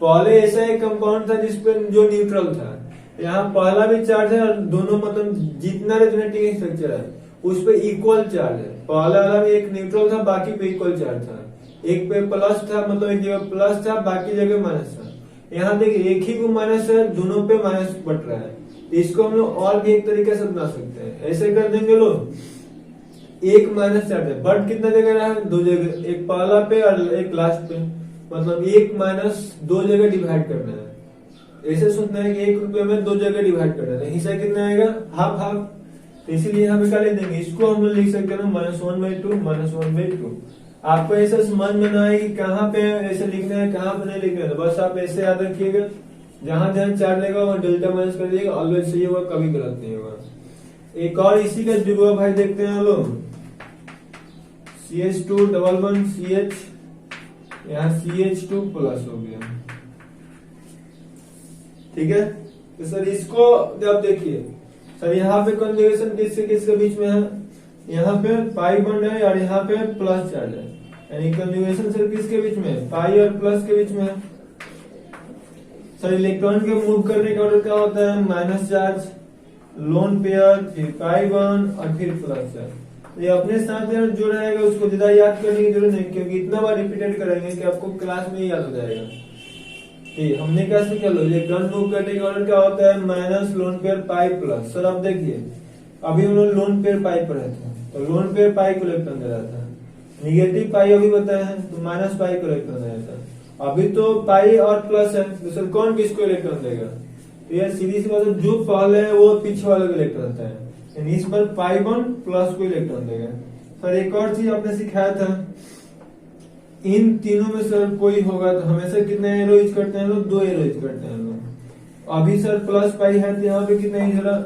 पहले ऐसा एक कंपाउंड था जिसपे जो न्यूट्रल था, यहाँ पहला भी चार्ज है और दोनों मतलब जितना रेजोनेटिंग स्ट्रक्चर है उस पे इक्वल चार्ज है। पहला वाला में एक न्यूट्रल था, बाकी पे इक्वल चार्ज था। एक पे प्लस था, मतलब एक जगह प्लस था, बाकी जगह माइनस था। यहाँ देखिए एक ही को माइनस है, दोनों पे माइनस बट रहा है। इसको हम लोग और भी एक तरीके से बना सकते हैं, ऐसे कर देंगे लोग, एक माइनस चार्ज है बट कितना जगह रहा है, दो जगह, एक पहला पे और एक लास्ट पे, मतलब एक माइनस दो जगह डिवाइड करना है। ऐसे सोचना है कि 1 रुपए में दो जगह डिवाइड करना है, हिस्सा कितना आएगा, हाफ हाफ। तो इसीलिए यहाँ पे क्या लिख देंगे, इसको हम लोग लिख सकते हैं -1/2 -1/2। आपको ऐसा समझ में ना आए कि कहाँ पे ऐसे लिखना है कहाँ पे नहीं लिखना है, तो बस आप ऐसे याद रखिएगा, जहां जहां चार्ज लेगा वहां डेल्टा माइनस कर दीजिएगा, ऑलवेज सही होगा, कभी गलत नहीं होगा। एक और इसी का जुड़वा भाई देखते हैं हम लोग, CH211CH, यहाँ CH2 प्लस हो गया, ठीक है। तो सर इसको जब देखिए सर यहाँ पे कॉन्जुगेशन किससे किसके बीच में है, यहाँ पे पाई बॉन्ड है और यहाँ पे प्लस चार्ज है, यानी कॉन्जुगेशन सर किसके बीच में है, पाई और प्लस के बीच में है। सर इलेक्ट्रॉन के मूव करने का ऑर्डर क्या होता है, माइनस चार्ज, लोन पेयर, फिर पाई बॉन्ड और फिर प्लस चार्ज। ये अपने साथ जो रहेगा उसको ज्यादा याद करने की जरूरत नहीं, क्योंकि इतना बार रिपीटेड करेंगे कि आपको क्लास में ही याद हो जाएगा। हमने क्या सीखा, लो इलेक्ट्रॉन मूव करने का ऑर्डर क्या होता है, minus lone pair pi plus. Sir आप देखिए अभी हम लोग लोन पेयर पाई पर थे, तो लोन पेयर पाई को इलेक्ट्रॉन दे रहा था, निगेटिव पाई अभी बताया है तो माइनस पाई को इलेक्ट्रॉन दे रहा था। अभी तो पाई और प्लस है, तो सर कौन किसको इलेक्ट्रॉन देगा, तो यार सीधी सी बात है, जो पहले है वो पीछे वाले को इलेक्ट्रॉन देता है, यानी इस पर पाई बॉन्ड प्लस को इलेक्ट्रॉन देगा। सर एक और चीज आपने सिखाया था, इन तीनों में सर कोई होगा तो हमेशा कितने एरो यूज करते हैं लोग, 2 एरो यूज करते हैं लोग। अभी सर प्लस पाई है तो यहाँ पे कितना यूज हो रहा,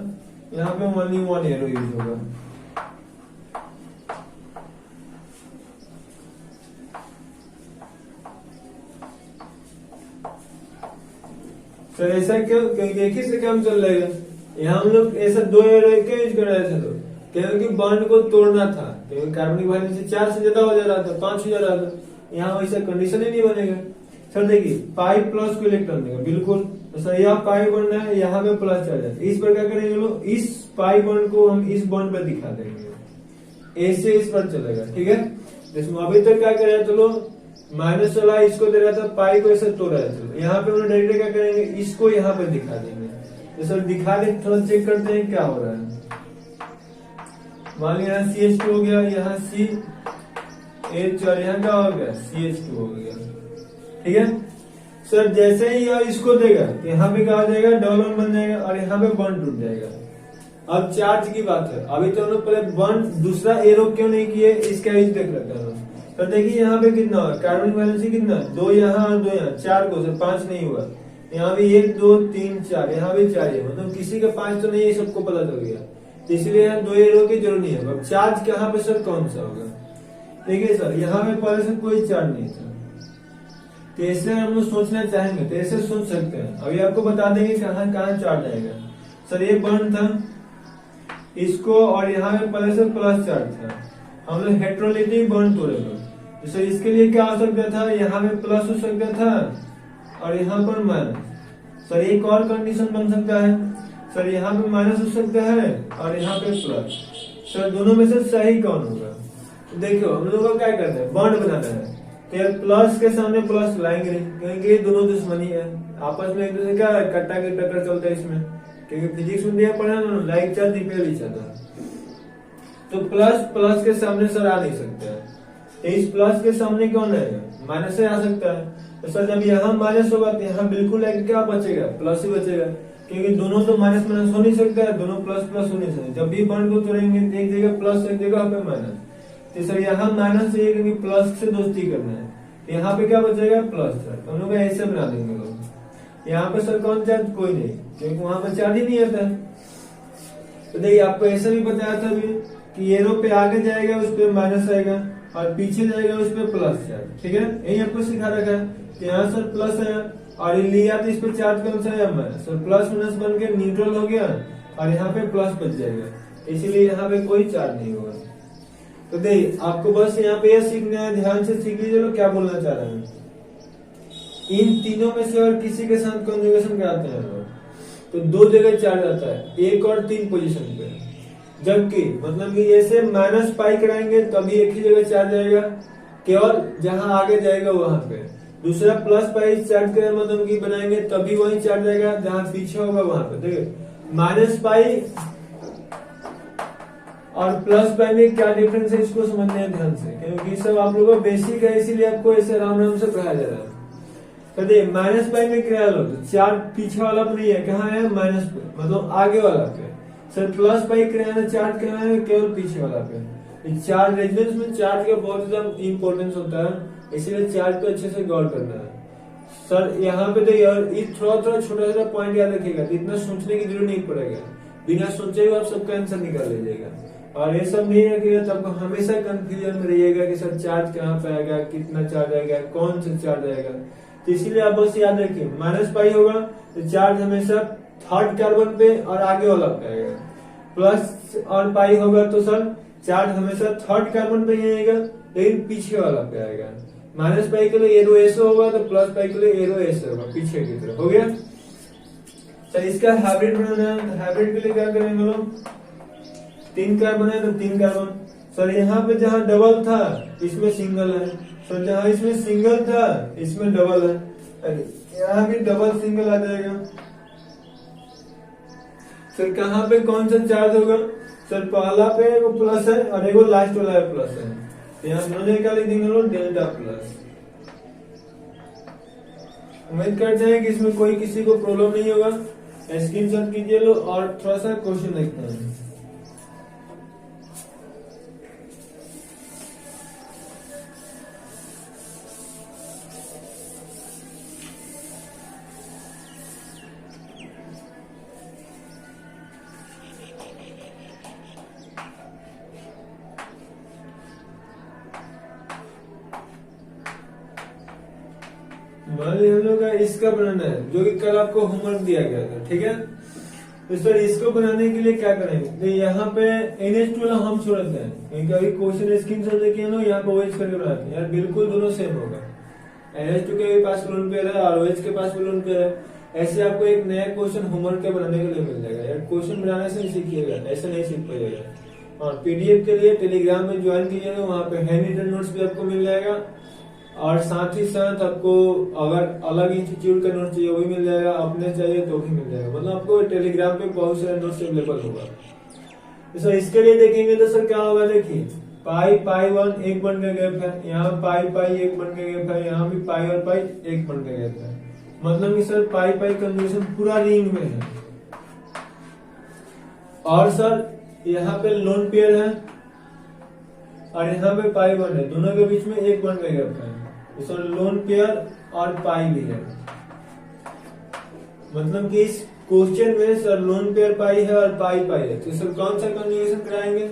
यहाँ पे ओनली 1 एरो यूज होगा। सर ऐसा क्यों, क्योंकि एक ही से काम चल रहेगा। यहाँ हम लोग ऐसा 2 एरो क्यों यूज कर रहे थे लोग, क्योंकि बॉन्ड को तोड़ना था, क्योंकि कार्बनिक वैलेंसी 4 से ज्यादा हो जा रहा था, 5 हो जा रहा था, यहाँ वैसा कंडीशन ही नहीं बनेगा। सर देखिए पाई प्लस को इलेक्ट्रॉन देगा, बिल्कुल। तो सर यहाँ पाई बॉन्ड है, यहाँ पे प्लस चार्ज है, इस पर क्या करेंगे लोग, इस पाई बॉन्ड को हम इस बॉन्ड पर दिखा देंगे, ऐसे इस पर चलेगा, ठीक है। जिसमें अभी तक क्या करें, चलो माइनस वाला इसको दे रहा था, पाई को ऐसे तोड़ रहा था, यहाँ पे हम डायरेक्ट क्या करेंगे, इसको यहाँ पे दिखा देंगे। तो सर दिखा दे, थोड़ा चेक करते हैं क्या हो रहा है। मान लिया यहाँ CH2 हो गया, यहाँ CH और यहाँ क्या हो गया, CH2 हो गया, ठीक है। सर जैसे ही यह इसको देगा तो यहाँ पे क्या हो जाएगा, डबल बॉन्ड बन जाएगा और यहाँ पे बॉन्ड टूट जाएगा। अब चार्ज की बात है, अभी तो हम लोग पहले बॉन्ड दूसरा एरो क्यों नहीं किए, इसका यूज देख लेते हैं। तो देखिए यहाँ पे कितना हुआ, कार्बन वैलेंसी कितना, 2 यहाँ और 2 यहाँ, 4 को, सर 5 नहीं हुआ। यहाँ भी 1 2 3 4, यहाँ भी 4 है, मतलब किसी का 5 तो नहीं है, सबको पता चल गया। तो इसलिए यहाँ 2 एरो की जरूरत नहीं है। अब चार्ज कहाँ पे सर, कौन सा होगा, देखिए सर यहाँ पे पहले से कोई चार्ज नहीं था, तो ऐसे हम लोग सोचना चाहेंगे तो ऐसे सोच सकते हैं। अभी आपको बता देंगे कहाँ कहाँ चार्ज आएगा। सर ये बॉन्ड था, इसको और यहाँ पे पहले से प्लस चार्ज था, हम लोग हेट्रोलिटिक बॉन्ड तोड़े लोग। तो सर इसके लिए क्या हो सकता था, यहाँ पे प्लस हो सकता था और यहाँ पर माइनस। सर एक और कंडीशन बन सकता है, सर यहाँ पे माइनस हो सकता है और यहाँ पे प्लस। सर दोनों में से सही कौन होगा, देखो हम लोग को क्या करना है, बॉन्ड बनाना है, तो प्लस के सामने प्लस लाएंगे नहीं, क्योंकि ये दोनों दुश्मनी है आपस में, एक दूसरे क्या कट्टा के टक्कर चलता है इसमें, क्योंकि फिजिक्स में दिया पढ़ा ना, like charge repair each other. तो प्लस प्लस के सामने सर आ नहीं सकता है, तो इस प्लस के सामने कौन आएगा, माइनस से आ सकता है। तो सर जब यहाँ माइनस होगा तो यहाँ बिल्कुल क्या बचेगा, प्लस ही बचेगा, क्योंकि दोनों तो माइनस माइनस हो नहीं सकता है, दोनों प्लस प्लस हो नहीं सकते। जब भी बॉन्ड को तोड़ेंगे एक जगह प्लस एक जगह पे माइनस, तो सर यहाँ माइनस चाहिए क्योंकि प्लस से दोस्ती करना है, तो यहाँ पे क्या बचेगा, प्लस। सर हम लोग ऐसे बना देंगे लोग, यहाँ पे सर कौन चार्ज, कोई नहीं, क्योंकि वहां पे चार्ज ही नहीं आता है। तो देखिए आपको ऐसा भी बताया था अभी कि एरो पे आगे जाएगा उस पर माइनस आएगा और पीछे जाएगा उस पर प्लस चार्ज, ठीक है। यही आपको सिखा रखा है कि यहाँ सर प्लस है और लिया तो इस पे चार्ज कौन सा है, माइनस। सर प्लस माइनस बन के न्यूट्रल हो गया और यहाँ पे प्लस बच जाएगा, इसीलिए यहाँ पे कोई चार्ज नहीं होगा। तो देखिए आपको बस यहाँ पे यह सीखना है, ध्यान से सीख लीजिए लोग क्या बोलना चाह रहे हैं। इन तीनों में से और किसी के साथ कॉन्जुगेशन कराते हैं लोग, तो 2 जगह चार्ज आता है, 1 और 3 पोजीशन पे। जबकि मतलब कि ऐसे माइनस पाई कराएंगे तभी एक ही जगह चार्ज आएगा, केवल जहां आगे जाएगा वहां पे। दूसरा प्लस पाई चार्ज कर मतलब कि बनाएंगे तभी वही चार्ज आएगा जहां पीछे होगा वहां पे। देखिए माइनस पाई और प्लस पाई में क्या डिफरेंस है इसको समझते हैं ध्यान से, क्योंकि सब आप लोगों को बेसिक है, इसीलिए आपको ऐसे राम राम से पढ़ाया जा रहा है। तो देखिए माइनस पाई में क्या लो तो चार्ज पीछे वाला पे नहीं है, कहाँ है माइनस पे, मतलब आगे वाला पे। सर प्लस पाई कराना चार्ज कहाँ है, केवल पीछे वाला पे। चार्ज रेजिडेंस में चार्ज का बहुत ज्यादा इंपॉर्टेंस होता है, इसीलिए चार्ज को अच्छे से गौर करना है। सर यहाँ पे तो यार थोड़ा थोड़ा छोटा छोटा पॉइंट याद रखिएगा, इतना सोचने की जरूरत नहीं पड़ेगा, बिना सोचे हुए आप सबका आंसर निकाल लीजिएगा। और ये सब नहीं रखिएगा तो आपको हमेशा कंफ्यूजन में रहिएगा कि सर चार्ज कहाँ पे आएगा, कितना चार्ज आएगा, कौन सा चार्ज आएगा। तो इसीलिए आप बस याद रखिए माइनस पाई होगा तो चार्ज हमेशा थर्ड कार्बन पे और आगे वाला पे आएगा। प्लस और पाई होगा तो सर चार्ज हमेशा थर्ड कार्बन पे ही आएगा, लेकिन पीछे वाला पे आएगा। माइनस पाई के लिए एरो ऐसे होगा तो प्लस पाई के लिए एरो ऐसे होगा, पीछे की तरफ। हो गया। सर इसका हाइब्रिड बनाना है, हाइब्रिड के लिए क्या करेंगे लोग, 3 कार्बन है तो 3 कार्बन। सर यहाँ पे जहाँ डबल था इसमें सिंगल है, सर जहाँ इसमें सिंगल था इसमें डबल है, यहाँ भी डबल सिंगल आ जाएगा। सर कहाँ पे कौन सा चार्ज होगा, सर पहला पे एगो प्लस है और एगो लास्ट वाला है प्लस है, यहाँ दोनों का लिख देंगे लोग डेल्टा प्लस। उम्मीद करते हैं कि इसमें कोई किसी को प्रॉब्लम नहीं होगा। स्क्रीनशॉट कीजिए लो और थोड़ा सा क्वेश्चन देखते हैं। मान लीजिए हम लोग का इसका बनाना है जो कि कल आपको होमवर्क दिया गया था, ठीक है। तो सर इसको बनाने के लिए क्या करेंगे, तो यहाँ पे NH2 हम छोड़ते हैं, क्योंकि अभी क्वेश्चन स्क्रीनशॉट देखिए ना, यहाँ पे OH करके बनाते हैं यार, बिल्कुल दोनों सेम होगा। NH2 के पास लोन पेयर है और OH के पास लोन पेयर है। ऐसे आपको एक नया क्वेश्चन होमवर्क के बनाने के लिए मिल जाएगा यार, क्वेश्चन बनाने से सीखिएगा, ऐसे नहीं सीख पाइएगा। और PDF के लिए टेलीग्राम में ज्वाइन कीजिएगा, वहाँ पे हैंड रिटन नोट्स भी आपको मिल जाएगा, और साथ ही साथ आपको अगर अलग इंस्टीट्यूट का नोट चाहिए वो भी मिल जाएगा, अपने चाहिए तो भी मिल जाएगा, मतलब आपको टेलीग्राम पे बहुत सारे नोट्स अवेलेबल होगा। तो सर इसके लिए देखेंगे तो सर क्या होगा, देखिए पाई पाई 1 1 बन के गैप है, यहाँ पाई पाई 1 बन के गैप है, यहाँ भी पाई और पाई 1 बन के गैप है, मतलब कि सर पाई पाई कंजूगेशन पूरा रिंग में है। और सर यहाँ पे लोन पेयर है और यहाँ पे पाई 1 है, दोनों के बीच में 1 बन के गैप है, सर लोन पेयर और पाई भी है, मतलब कि इस क्वेश्चन में सर लोन पेयर पाई है और पाई पाई है। तो सर कौन सा कंजुगेशन कराएंगे,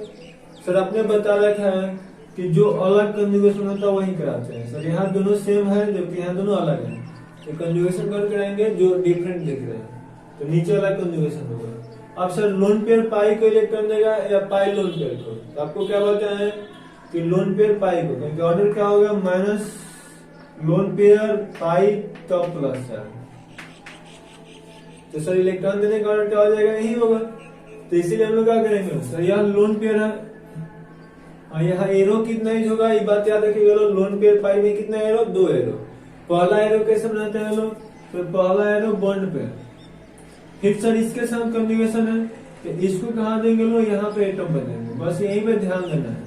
सर आपने बता रखा है कि जो अलग कंजुगेशन होता है वही कराते हैं। सर यहाँ दोनों सेम है जबकि यहाँ दोनों अलग है, तो कंजुगेशन कौन कराएंगे, जो डिफरेंट दिख रहे हैं, तो नीचे वाला कंजुगेशन होगा। अब सर लोन पेयर पाई को इलेक्ट्रॉन देगा या पाई लोन पेयर को, तो आपको क्या बताया है कि लोन पेयर पाई को, क्योंकि ऑर्डर क्या होगा माइनस लोन पेयर पाई तो प्लस है, तो सर इलेक्ट्रॉन देने का ऑर्डर क्या हो जाएगा, यही होगा। तो इसीलिए हम लोग क्या करेंगे, सर यहाँ लोन पेयर है और यहाँ एरो कितना यूज होगा, ये बात याद रखिएगा। लोन पेयर पाई में कितना एरो, 2 एरो। पहला एरो कैसे बनाते हैं लोग, तो पहला एरो बॉन्ड पे, फिर सर इसके साथ कंजुगेशन है तो इसको कहाँ देंगे लोग, यहाँ पे एटम पे देंगे, बस यही पे ध्यान देना है।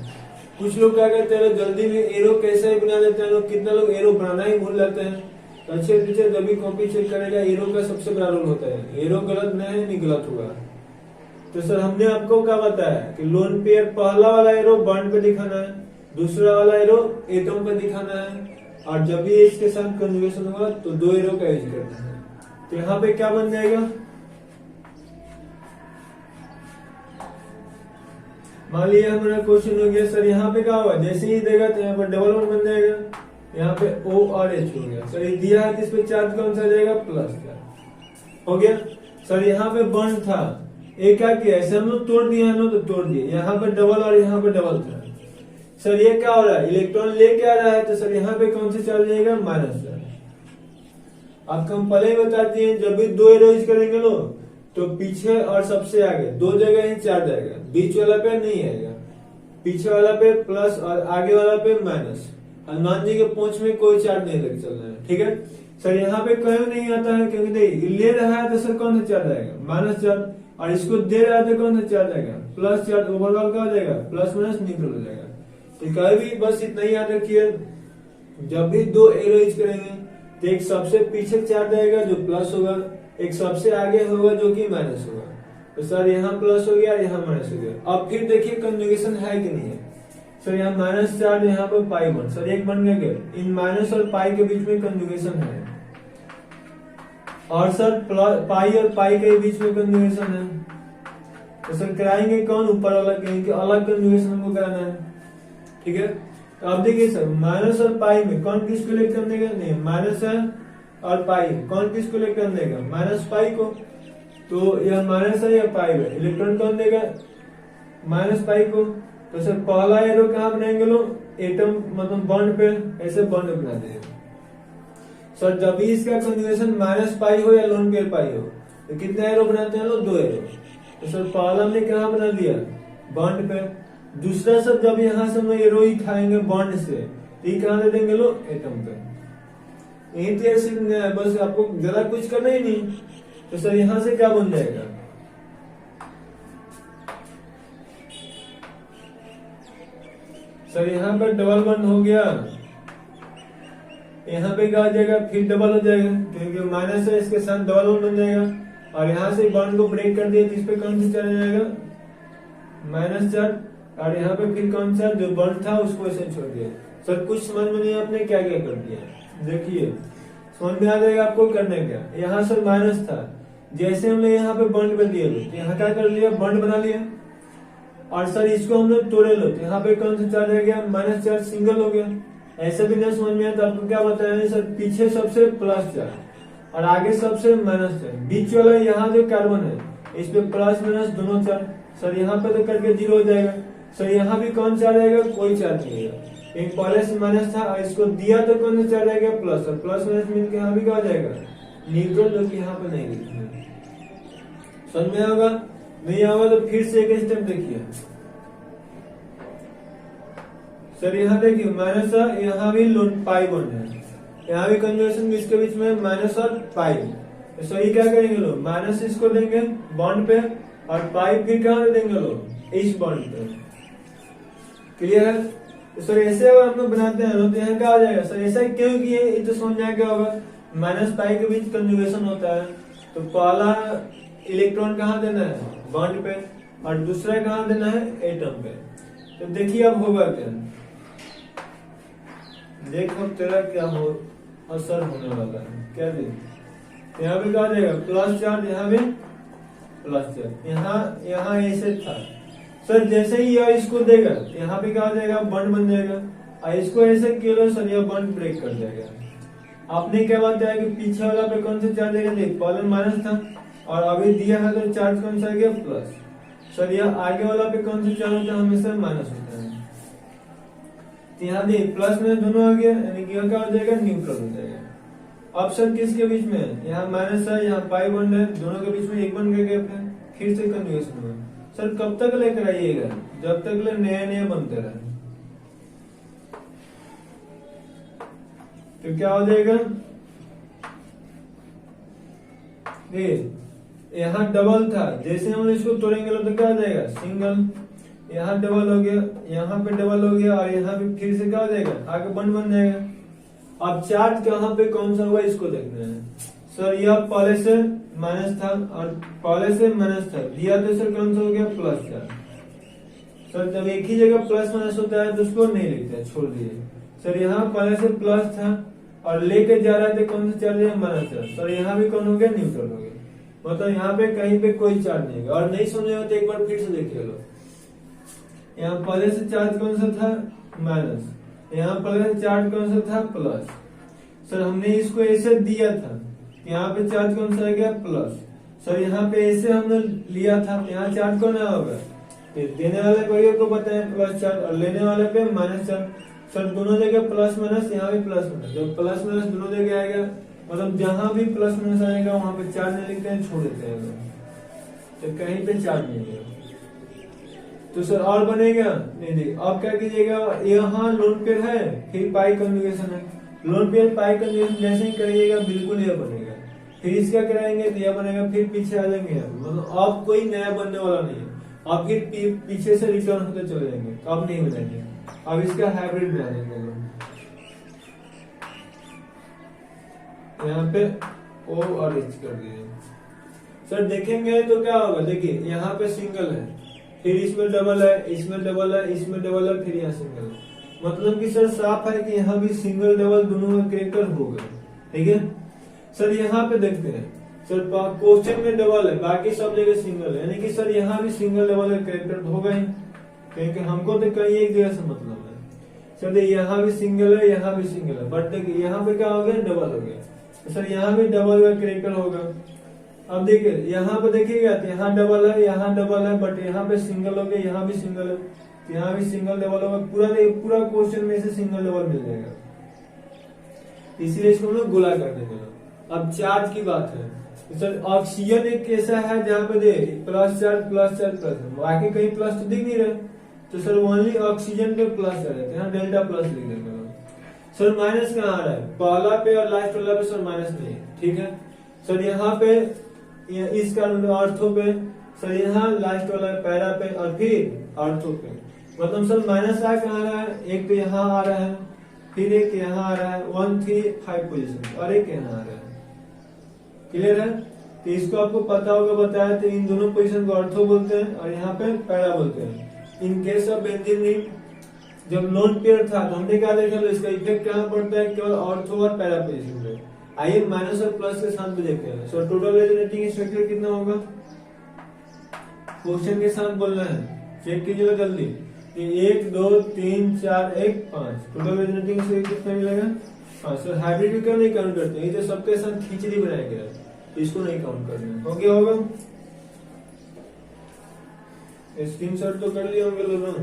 कुछ लोग क्या कहते हैं जल्दी में एरो कैसे बना देते हैं लोग, कितना लोग एरो बनाना ही भूल जाते हैं। तो अच्छे पीछे जब भी कॉपी चेक करेगा, एरो का सबसे बड़ा रोल होता है, एरो गलत नहीं है, नहीं गलत होगा। तो सर हमने आपको क्या बताया कि लोन पेयर पहला वाला एरो बॉन्ड पे दिखाना है, दूसरा वाला एरो एटम पे दिखाना है, और जब भी इसके साथ कंजुगेशन होगा तो 2 एरो का यूज करना है। तो यहाँ पे क्या बन जाएगा, मान लीजिए हमारा क्वेश्चन हो गया सर, यहाँ पे क्या होगा, जैसे ही देगा तो यहाँ पर डबल 1 बन जाएगा, यहाँ पे O और H हो गया। सर ये दिया है, इस पे चार्ज कौन सा जाएगा, प्लस का हो गया। सर यहाँ पे बॉन्ड था, एक क्या किया, ऐसे हम लोग तोड़ दिए, हम लोग तो तोड़ दिए, यहाँ पे डबल और यहाँ पे डबल था। सर ये क्या हो रहा है, इलेक्ट्रॉन लेके आ रहा है, तो सर यहाँ पे कौन सा चार्ज जाएगा, माइनस। आपको हम पहले ही बता दिए जब भी 2 एरो यूज करेंगे लोग तो पीछे और सबसे आगे दो जगह ही चार्ज आएगा, बीच वाला पे नहीं आएगा। पीछे वाला पे प्लस और आगे वाला पे माइनस। हनुमान जी के पूंछ में कोई चार्ज नहीं लेके चलना है, ठीक है सर। यहाँ पे क्यों नहीं आता है, क्योंकि देखिए ले रहा है तो सर कौन सा चार्ज आएगा, माइनस चार्ज, और इसको दे रहा है तो कौन सा चार्ज आएगा, प्लस चार्ज। ओवरऑल क्या हो जाएगा, प्लस माइनस न्यूट्रल हो जाएगा। तो कभी भी बस इतना ही याद रखिए, जब भी दो एरो यूज करेंगे तो एक सबसे पीछे चार्ज आएगा जो प्लस होगा, एक सबसे आगे होगा जो कि माइनस होगा। तो सर यहाँ प्लस हो गया, यहाँ माइनस हो गया। अब फिर देखिए कंजुगेशन है कि नहीं है। सर यहाँ माइनस चार्ज, यहाँ पर पाई वन, सर एक बन गया। इन माइनस और पाई के बीच में कंजुगेशन है, और सर पाई और पाई के बीच में कंजुगेशन है। तो सर कराएंगे कौन, ऊपर वाला, क्योंकि अलग कंजुगेशन हमको कराना है, ठीक है। तो अब देखिए सर माइनस और पाई में कौन किसको लेकर करने का, नहीं माइनस है और पाई कौन किसको लेकर करने का, माइनस पाई को। तो यह माइनस है या पाई है, इलेक्ट्रॉन कौन देगा, माइनस पाई को। तो सर पहला एरो कहाँ बनाएंगे लोग, एटम मतलब बॉन्ड पे, ऐसे बॉन्ड बना देंगे। सर जब भी इसका कंजुगेशन माइनस पाई हो या लोन पेयर पाई हो तो कितने एरो बनाते हैं लोग, दो एरो। तो सर पहला हमने कहाँ बना दिया, बॉन्ड पे। दूसरा सर जब यहाँ से हम लोग एरो ही खाएंगे बॉन्ड से, तो ये कहाँ दे देंगे लोग, एटम पे। यही तो ऐसे बस आपको ज्यादा कुछ करना ही नहीं। तो सर यहाँ से क्या बन जाएगा, सर यहाँ पर डबल बॉन्ड हो गया, यहाँ पे क्या हो जाएगा, फिर डबल हो जाएगा, क्योंकि माइनस है इसके साथ डबल बॉन्ड बन जाएगा। और यहाँ से बॉन्ड को ब्रेक कर दिया, इस पे कौन सा चार्ज जाएगा, माइनस चार्ज। और यहाँ पे फिर कौन सा जो बॉन्ड था उसको ऐसे छोड़ दिया। सर कुछ समझ में नहीं आपने क्या क्या कर दिया, देखिए समझ में आ जाएगा आपको करने क्या। यहाँ सर माइनस था, जैसे हमने यहाँ पे बॉन्ड कर दिया, यहाँ क्या कर लिया, बॉन्ड बना लिया। और सर इसको हम लोग तोड़े लो, तो यहाँ पे कौन सा चार्ज आ गया, माइनस चार्ज, सिंगल हो गया। ऐसे भी नहीं समझ में आया तो आपको क्या बताया सर, पीछे सबसे प्लस चार्ज और आगे सबसे माइनस चार्ज, बीच वाला यहाँ जो कार्बन है इस पे प्लस माइनस दोनों चार्ज। सर यहाँ पे तो करके जीरो हो जाएगा। सर यहाँ भी कौन चार्ज आएगा, कोई चार्ज नहीं आएगा, एक पहले से माइनस था और इसको दिया तो कौन सा चार्ज आएगा, प्लस। और प्लस माइनस मिलकर यहाँ भी क्या हो जाएगा, न्यूट्रल, जो कि यहाँ पे नहीं लिखना है। समझ में होगा, नहीं होगा तो फिर से एक स्टेप देखिए। सर यहाँ देखिए माइनस है, यहाँ भी पाई बॉन्ड है, यहाँ भी कंजुगेशन इसके बीच में माइनस और पाई। तो सर ये क्या करेंगे लोग, माइनस इसको देंगे बॉन्ड पे और पाई फिर कहाँ देंगे लोग, इस बॉन्ड पे। क्लियर है। तो सर ऐसे अगर हम लोग बनाते हैं तो यहाँ क्या आ जाएगा, सर ऐसा क्यों किए ये तो समझ में क्या होगा। माइनस पाई के बीच कंजुगेशन होता है, तो पहला इलेक्ट्रॉन कहाँ देना है, बॉन्ड पे, और दूसरा कहाँ देना है, एटम पे। तो देखिए अब होगा क्या, देखो तेरा क्या हो असर होने वाला है, क्या देख यहाँ पे क्या आ जाएगा, प्लस चार्ज, यहाँ भी प्लस चार्ज, यहाँ ऐसे था। सर जैसे ही यह इसको देगा यहाँ पे क्या हो जाएगा, बॉन्ड बन जाएगा, और इसको ऐसे किया सर यह बॉन्ड ब्रेक कर जाएगा। आपने क्या बताया कि पीछे वाला पे कौन सा चार्ज आएगा, देख पहले माइनस था और अभी दिया है तो चार्ज कौन सा आ गया, प्लस। सर यह आगे वाला पे कौन सा चार्ज होता है, हमेशा माइनस होता है। तो यहाँ देख प्लस में दोनों आ गया, यानी कि क्या हो जाएगा, न्यूट्रल हो जाएगा। अब सर किसके बीच में है, यहाँ माइनस है, यहाँ पाई बॉन्ड है, दोनों के बीच में एक बन गया गैप है, फिर से कंजुगेशन हुआ। सर कब तक लेकर आइएगा, जब तक ले नया नया बनते रहे। तो क्या हो जाएगा, यहाँ डबल था, जैसे हम इसको तोड़ेंगे तो क्या हो जाएगा, सिंगल। यहाँ डबल हो गया, यहाँ पे डबल हो गया, और यहाँ पे फिर से क्या हो जाएगा, आगे बन जाएगा। अब चार्ज कहाँ पे कौन सा हुआ इसको देखना है। सर यह पहले से माइनस था और पहले से माइनस था, दिया तो सर कौन सा हो गया, प्लस चार्ज। सर जब एक ही जगह प्लस माइनस होता है तो उसको नहीं लिखते, छोड़ दिए। सर यहाँ पहले से प्लस था और लेके जा रहा था कौन सा चार्ज है, माइनस चार्ज। सर यहाँ भी कौन हो गया, न्यूट्रल हो गया, मतलब यहाँ पे कहीं पे कोई चार्ज नहीं है। और नहीं समझे तो एक बार फिर से देख लो, यहाँ पहले से चार्ज कौन सा था, माइनस, यहाँ पहले से चार्ज कौन सा था, प्लस। सर हमने इसको ऐसे दिया था, यहाँ पे चार्ज कौन सा आ गया, प्लस। सर यहाँ पे ऐसे हमने लिया था, यहाँ चार्ज कौन आया होगा, देने वाले को बताया प्लस चार्ज और लेने वाले पे माइनस चार्ज। सर दोनों जगह प्लस माइनस, यहाँ भी प्लस माइनस, जब प्लस माइनस दोनों जगह आएगा मतलब जहां भी प्लस माइनस आएगा वहां पे चार्ज नहीं लिखते हैं, छोड़ देते हैं। तो कहीं पे चार्ज नहीं है। तो सर और बनेगा नहीं, देखिए अब क्या कीजिएगा, यहाँ लोन पेयर है, फिर पाई कन्जुगेशन है, लोन पेयर पाई कन्जुगेशन जैसे ही करिएगा बिल्कुल यह बनेगा, फिर इसका कराएंगे तो यह बनेगा, फिर पीछे आ जाएंगे, मतलब अब कोई नया बनने वाला नहीं है, अब फिर पीछे से रिटर्न होते चले जाएंगे, अब नहीं बनेंगे, अब इसका हाइब्रिड बना देंगे यहाँ पे ओ और एच कर दिए। सर देखेंगे तो क्या होगा, देखिए यहाँ पे सिंगल है, फिर इसमें डबल है, इसमें डबल है, इसमें डबल है, फिर यहाँ सिंगल है, मतलब कि सर साफ है कि यहाँ भी सिंगल डबल दोनों का कैरेक्टर होगा। ठीक है सर, यहाँ पे देखते हैं सर क्वेश्चन में डबल है, बाकी सब जगह सिंगल है, यानी कि सर यहाँ भी सिंगल डबल का कैरेक्टर होगा ही, क्योंकि हमको तो कहीं एक जगह से मतलब है। सर यहाँ भी सिंगल है, यहाँ भी सिंगल है, बट देखिए यहाँ पे क्या हो गया, डबल हो गया, तो सर यहाँ भी डबल का कैरेक्टर होगा। अब देखिए यहाँ पे देखिएगा तो यहाँ डबल है, यहाँ डबल है, बट यहाँ पे सिंगल हो गया, यहाँ भी सिंगल है, तो यहाँ भी सिंगल डबल होगा, पूरा क्वेश्चन में से सिंगल डबल मिल जाएगा, इसीलिए इसको हम लोग गुला कर देंगे। अब चार्ज की बात है, तो सर ऑक्सीजन एक ऐसा है जहाँ पे दे plus charge plus charge plus, बाकी कहीं प्लस तो दिख नहीं रहे, तो सर ओनली ऑक्सीजन पे प्लस चार्ज है, यहाँ डेल्टा प्लस लिख देंगे। सर माइनस कहाँ आ रहा है, पहला पे और लास्ट वाला पे सर माइनस नहीं है। ठीक है सर, यहाँ पे इस कारण ऑर्थो पे, सर यहाँ लास्ट वाला पैरा पे और फिर ऑर्थो पे, मतलब सर माइनस आ कहाँ रहा है, एक तो यहाँ आ रहा है, फिर एक यहाँ आ रहा है 1 3 5 पोजीशन, और एक यहाँ आ रहा है। क्लियर है, तो इसको आपको पता होगा, बताया तो इन दोनों पोजीशन को ऑर्थो बोलते हैं और यहाँ पे पैरा बोलते हैं। इन केस ऑफ बेंजीन जब लोन पेयर था तो हमने क्या देखा, इसका इफेक्ट कहाँ पड़ता है, केवल ऑर्थो और पैरा पोजीशन पे। आइए माइनस और प्लस के साथ में देखते हैं। सो टोटल रेजोनेटिंग स्ट्रक्चर कितना होगा, क्वेश्चन के साथ बोलना है, चेक कीजिएगा जल्दी। 1 2 3 4 1 5 टोटल रेजोनेटिंग स्ट्रक्चर कितना मिलेगा 5। सर हाइब्रिड को क्यों नहीं काउंट करते, ये तो सबके साथ खिचड़ी बनाया गया है, तो इसको नहीं काउंट करना। हो गया होगा, स्क्रीनशॉट तो कर लिए होंगे लोगों।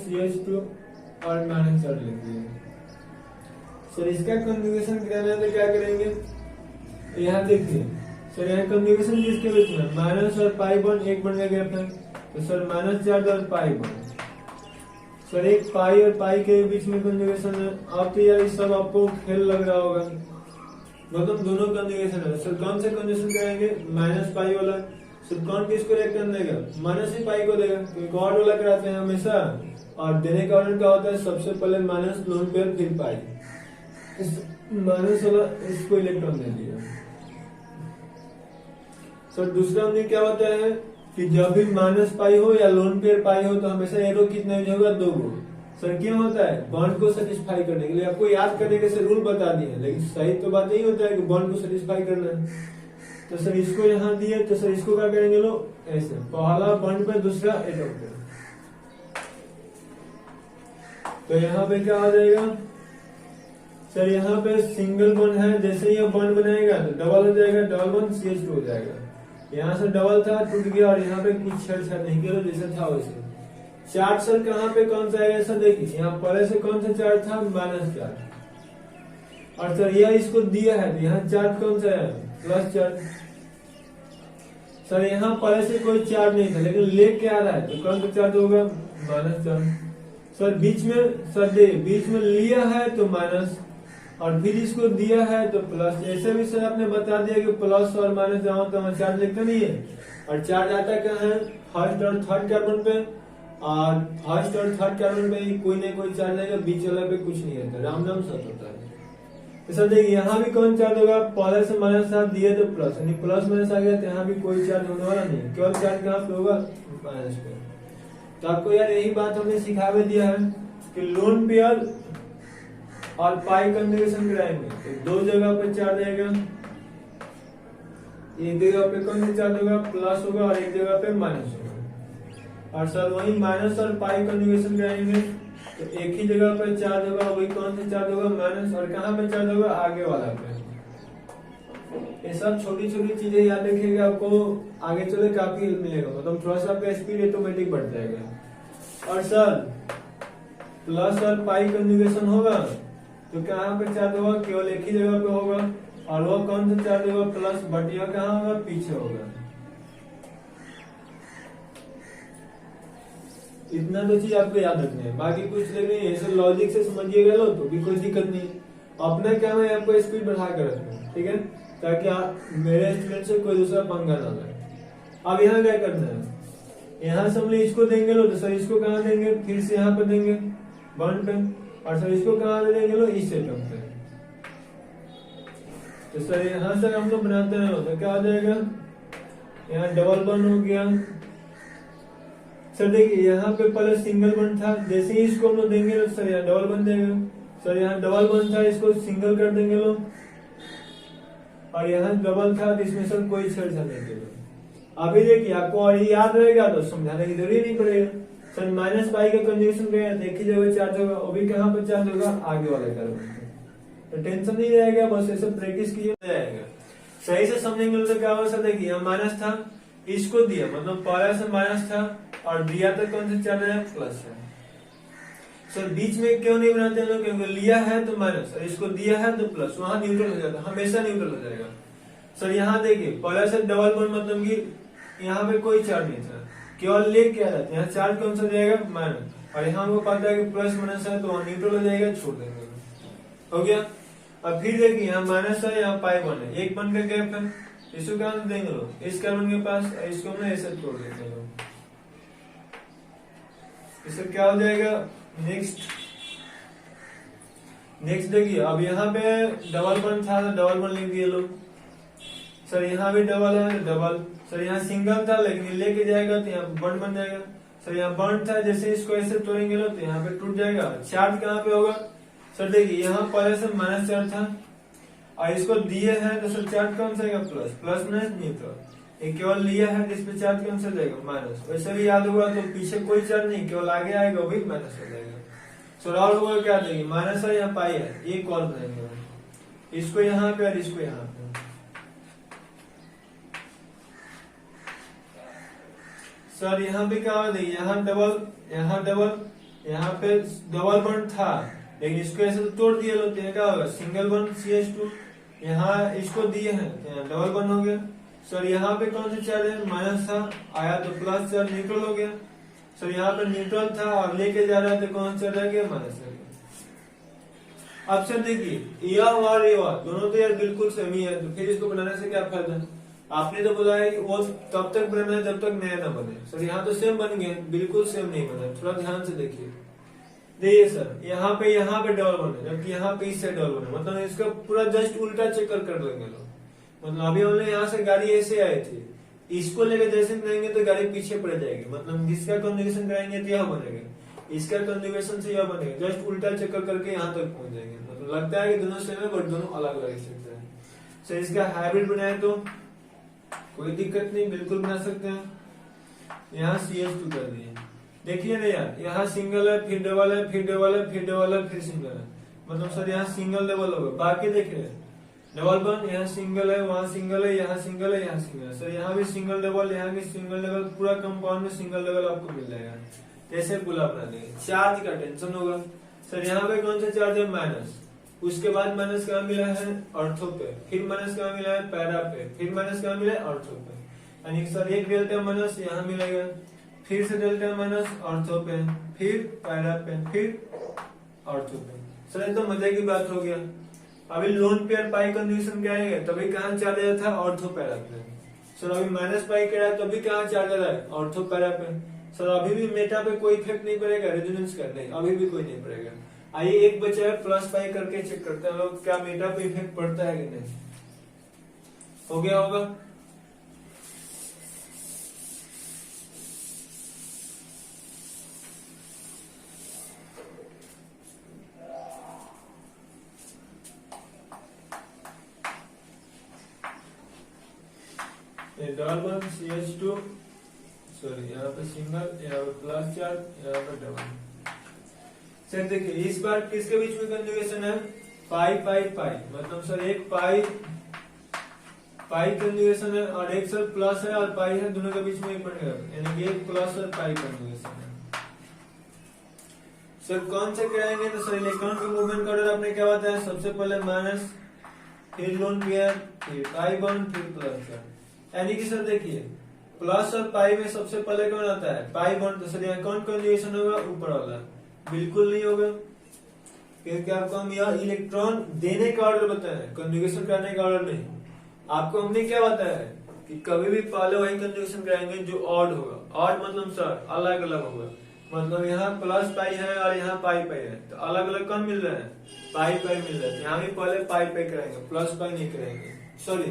CH2 और माइनस चार्ज लिख दिए। सर इसका कन्जुगेशन कराना है तो क्या करेंगे, यहाँ देखिए सर यहाँ कन्जुगेशन किसके बीच में, माइनस और पाई बॉन्ड एक बन गया था, तो सर माइनस चार्ज और पाई बॉन्ड, सर एक पाई और पाई के बीच में कन्जुगेशन है। अब तो यार सब आपको खेल लग रहा होगा, मतलब दोनों कन्जुगेशन है। सर कौन सा कन्जुगेशन कराएंगे, माइनस पाई वाला, सर कौन किसको रिएक्शन देगा, माइनस ही पाई को देगा, क्योंकि ऑड वाला कराते हैं हमेशा, और देने का ऑर्डर क्या होता है, सबसे पहले माइनस लोन पेयर फिर पाई, माइनस वाला इसको इलेक्ट्रॉन दे दिया। सर दूसरा हमने क्या होता है कि जब भी माइनस पाई हो या लोन पेयर पाई हो तो हमेशा एरो कितना यूज होगा, 2 गो। सर क्यों होता है, बॉन्ड को सेटिस्फाई करने के लिए, आपको याद करने के रूल बता दिए, लेकिन सही तो बात यही होता है कि बॉन्ड को सेटिस्फाई करना है। तो सर इसको यहाँ दिए, तो सर इसको क्या करेंगे लोग, ऐसे पहला बॉन्ड पे दूसरा एटम पे, तो यहाँ पे क्या आ जाएगा, सर यहाँ पे सिंगल बॉन्ड है, जैसे ही बॉन्ड बनाएगा तो डबल हो जाएगा, डबल बॉन्ड CH2 हो जाएगा। यहाँ से डबल था टूट गया, और यहाँ पे कुछ छेड़छाड़ नहीं किया, जैसे था वैसे। चार्ज सर कहाँ पे कौन सा है, ऐसा देखिए यहाँ पहले से कौन सा चार्ज था, माइनस चार्ज, और सर यह इसको दिया है, यहाँ चार्ज कौन सा है, प्लस चार्ज। सर यहाँ पहले से कोई चार्ज नहीं था, लेकिन लेके आ रहा है तो कौन सा चार्ज होगा, माइनस चार्ज। सर बीच में लिया है तो माइनस, और फिर इसको दिया है तो प्लस। ऐसे भी सर आपने बता दिया कि प्लस और माइनस जहाँ तो हमें चार्ज लिखता नहीं है, और चार्ज आता कहाँ है, फर्स्ट और थर्ड कार्बन पे, और फर्स्ट और थर्ड कार्बन पे कोई ना कोई चार्ज आएगा, बीच वाला पे कुछ नहीं आता, राम नाम सत होता है। तो सर देखिए यहाँ भी कौन चार्ज होगा, पहले से माइनस साथ दिए तो प्लस, यानी प्लस माइनस आ गया, तो यहाँ भी कोई चार्ज होने वाला नहीं, केवल चार्ज कहाँ पे होगा, माइनस पे। तो आपको यार यही बात हमने सिखा भी दिया है कि लोन पेयर और पाई कन्जुगेशन कराएंगे तो 2 जगह पे चार्ज आएगा, एक जगह पे कौन सा चार्ज होगा, प्लस होगा, और एक जगह पे माइनस होगा। और सर वही माइनस और पाई कन्जुगेशन कराएंगे तो एक ही जगह पर चार्ज होगा, वही कौन सा चार्ज होगा, माइनस। और कहाँ पे चार्ज होगा, आगे वाला पे। ये सब छोटी छोटी चीजें याद रखिएगा, आपको आगे चले काफी हेल्प मिलेगा, मतलब थोड़ा सा आपका स्पीड ऑटोमेटिक बढ़ जाएगा। और सर प्लस और पाई कंजुगेशन होगा तो कहाँ पे चार्ज होगा, केवल एक ही जगह पे होगा। और वो कौन सा चार्ज होगा, प्लस, बट यह कहाँ होगा, पीछे होगा। इतना तो चीज आपको याद रखना है, बाकी कुछ नहीं है, ऐसे लॉजिक से समझिएगा लो तो भी कोई दिक्कत नहीं। अपना क्या है, आपको स्पीड बढ़ा कर रखना है, ठीक है, ताकि आप मेरे स्टूडेंट से कोई दूसरा पंगा ना ले। अब यहाँ क्या करना है, यहाँ से हमने इसको देंगे लो तो सर इसको कहाँ देंगे, फिर से यहाँ पे देंगे 1 पे, और सर इसको कहाँ देंगे लो, इस सेटअप पे। तो सर यहाँ से हम लोग बनाते हैं तो क्या आ जाएगा, यहाँ डबल 1 हो गया। सर देखिए यहाँ पे पहले सिंगल 1 था, जैसे ही इसको हम लोग देंगे तो सर यहाँ डबल 1 देगा। सर यहाँ डबल 1 था, इसको सिंगल कर देंगे लोग, और यहाँ डबल था तो इसमें सर कोई छेड़छाड़ नहीं करेगा। अभी देखिए आपको और ये याद रहेगा तो समझाने की जरूरी नहीं पड़ेगा। सर माइनस पाई का कंजुगेशन रहेगा, एक ही जगह चार्ज होगा, वो भी कहाँ पर चार्ज होगा, आगे वाले कार्बन पे। तो टेंशन नहीं रहेगा, बस ऐसे प्रैक्टिस कीजिए जाएगा। सही से समझेंगे तो क्या होगा, सर देखिए यहाँ माइनस था, इसको दिया, मतलब पहला से माइनस था और दिया तो कौन सा चार्ज है, प्लस है। सर बीच में क्यों नहीं बनाते हैं लोग, क्योंकि लिया है तो माइनस और इसको दिया है तो प्लस, वहां न्यूट्रल हो जाता है, हमेशा न्यूट्रल हो जाएगा। सर यहाँ देखिए पहला से डबल 1 मतलब कि यहाँ पे कोई चार्ज नहीं था, केवल ले क्या रहता है, यहाँ चार्ज कौन सा जाएगा, माइनस, और यहाँ हमको पता है कि प्लस माइनस है तो वहाँ न्यूट्रल हो जाएगा, छोड़ देंगे, हो गया। अब फिर देखिए यहाँ माइनस है, यहाँ पाई 1 है, एक 1 का गैप है, इसको क्या देंगे लोग, इस कार्बन के पास, इसको हमने ऐसे तोड़ देंगे लोग, इससे क्या हो जाएगा। नेक्स्ट देखिए अब यहाँ पे डबल 1 था तो डबल 1 लिख दिए लोग। सर यहाँ भी डबल है तो डबल, सर यहाँ सिंगल था लेकिन लेके जाएगा तो यहाँ 1 बन जाएगा। सर यहाँ 1 था, जैसे इसको ऐसे तोड़ेंगे लोग तो यहाँ पे टूट जाएगा। चार्ज कहाँ पे होगा, सर देखिए यहाँ पहले से माइनस चार्ज था और इसको दिए हैं तो सर चार्ज कौन सा आएगा, प्लस, प्लस माइनस न्यूट्रल। ये केवल लिया है जिस पे चार्ज कौन सा जाएगा, माइनस। वैसे भी याद होगा तो पीछे कोई चार्ज नहीं, केवल आगे आएगा वो भी माइनस हो जाएगा। सर और होगा क्या देंगे, माइनस है, यहाँ पाई है, ये कॉल बनाएंगे, इसको यहाँ पे और इसको यहाँ पे। सर यहाँ पे क्या होगा, देखिए यहाँ डबल, यहाँ पे डबल 1 था लेकिन इसको ऐसे तो तोड़ दिया लोग, क्या होगा, सिंगल 1 CH2, यहाँ इसको दिए हैं यहाँ डबल 1 हो गया। सर यहाँ पे कौन सा चार्ज है, माइनस था, आया तो प्लस चार्ज, न्यूट्रल हो गया। सर यहाँ पे न्यूट्रल था और लेके जा रहा था, कौन सा रह गया, माइनस रह गया। अब सर देखिए यह और ये दोनों तो यार बिल्कुल सेम ही है, तो फिर इसको बनाने से क्या फायदा। आपने तो बोला है कि वो तब तक बनाना है जब तक नया ना बने। सर यहाँ तो सेम बन गए, बिल्कुल सेम नहीं बना, थोड़ा ध्यान से देखिए। देखिए सर यहाँ पे डबल बने, जबकि यहाँ पे इससे डबल बने, मतलब इसका पूरा जस्ट उल्टा चक्कर कर लेंगे लोग। मतलब अभी हमने यहाँ से गाड़ी ऐसे आई थी, इसको लेकर जैसे करेंगे तो गाड़ी पीछे पड़ जाएगी, मतलब जिसका कंजुगेशन कराएंगे तो यह बनेगा, इसका कंजुगेशन से यह बनेगा, जस्ट उल्टा चक्कर करके यहाँ तक पहुंच जाएंगे। मतलब लगता है कि दोनों सेम है बट दोनों अलग अलग स्ट्रक्चर है। सर इसका हाइब्रिड बनाए तो कोई दिक्कत नहीं, बिल्कुल बना सकते हैं। यहाँ CH2 कर दिए, देखिए ना यार, यहाँ सिंगल है, फिर डबल है, फिर डबल है, फिर डबल है, फिर सिंगल है, मतलब सर यहाँ सिंगल डबल होगा। बाकी देखिए डबल 1, यहाँ सिंगल है, वहाँ सिंगल है, यहाँ सिंगल है, यहाँ सिंगल है। सर यहाँ भी सिंगल डबल, यहाँ भी सिंगल डबल, पूरा कंपाउंड में सिंगल डबल आपको मिल जाएगा। कैसे पूरा बना देंगे, चार्ज का टेंशन होगा। सर यहाँ पे कौन सा चार्ज है, माइनस, उसके बाद माइनस कहाँ मिला है, ऑर्थो पे, फिर माइनस कहाँ मिला है, पैरा पे, फिर माइनस कहाँ मिला है, ऑर्थो पे। यानी सर एक डेल्टा माइनस यहाँ मिलेगा, फिर से डेल्टा माइनस ऑर्थो पे, फिर पैरा पे, फिर ऑर्थो पे। सर ये तो मजे की बात हो गया। अभी लोन पेयर पाई कंडीशन क्या आएगा, तभी कहाँ चार्ज आया था, ऑर्थो पैरा पे। सर अभी माइनस पाई क्या है, तभी कहाँ चार्ज आ रहा है, ऑर्थो पैरा पे। सर अभी भी मेटा पे कोई इफेक्ट नहीं पड़ेगा, रेजोनेंस का नहीं, अभी भी कोई नहीं पड़ेगा। आइए एक बचा है प्लस पाई करके चेक करते हैं लोग, क्या मेटा पे इफेक्ट पड़ता है कि नहीं। हो गया होगा। डबल 1 CH2, सॉरी यहाँ पे सिंगल, यहाँ पे प्लस चार्ज, यहाँ पे डबल। सर देखिए इस बार किसके बीच में कंजुगेशन है, पाई पाई पाई, मतलब सर एक पाई पाई कंजुगेशन है और एक सर प्लस है और पाई है, दोनों के बीच में एक बनेगा, यानी कि एक प्लस और पाई कंजुगेशन है। सर कौन से कराएंगे, तो सर इलेक्ट्रॉन के मूवमेंट का ऑर्डर आपने क्या बताया, सबसे पहले माइनस, फिर लोन पेयर, फिर पाई बॉन्ड, फिर प्लस का, यानी कि सर देखिए प्लस और पाई में सबसे पहले कौन आता है, पाई बॉन्ड, तो सर यहाँ कौन कंजुगेशन होगा, ऊपर वाला, बिल्कुल नहीं होगा, क्योंकि आपको हम यह इलेक्ट्रॉन देने का ऑर्डर बताया है, कंजुगेशन करने का ऑर्डर नहीं। आपको हमने क्या बताया है कि कभी भी पहले वही कंजुगेशन कराएंगे जो ऑड होगा, ऑड मतलब सर अलग अलग होगा, मतलब यहाँ प्लस पाई है और यहाँ पाई पाई है, तो अलग अलग कौन मिल रहा है, पाई पाई मिल रहा है, यहाँ भी पहले पाई पाई कराएंगे, प्लस पाई नहीं कराएंगे, सॉरी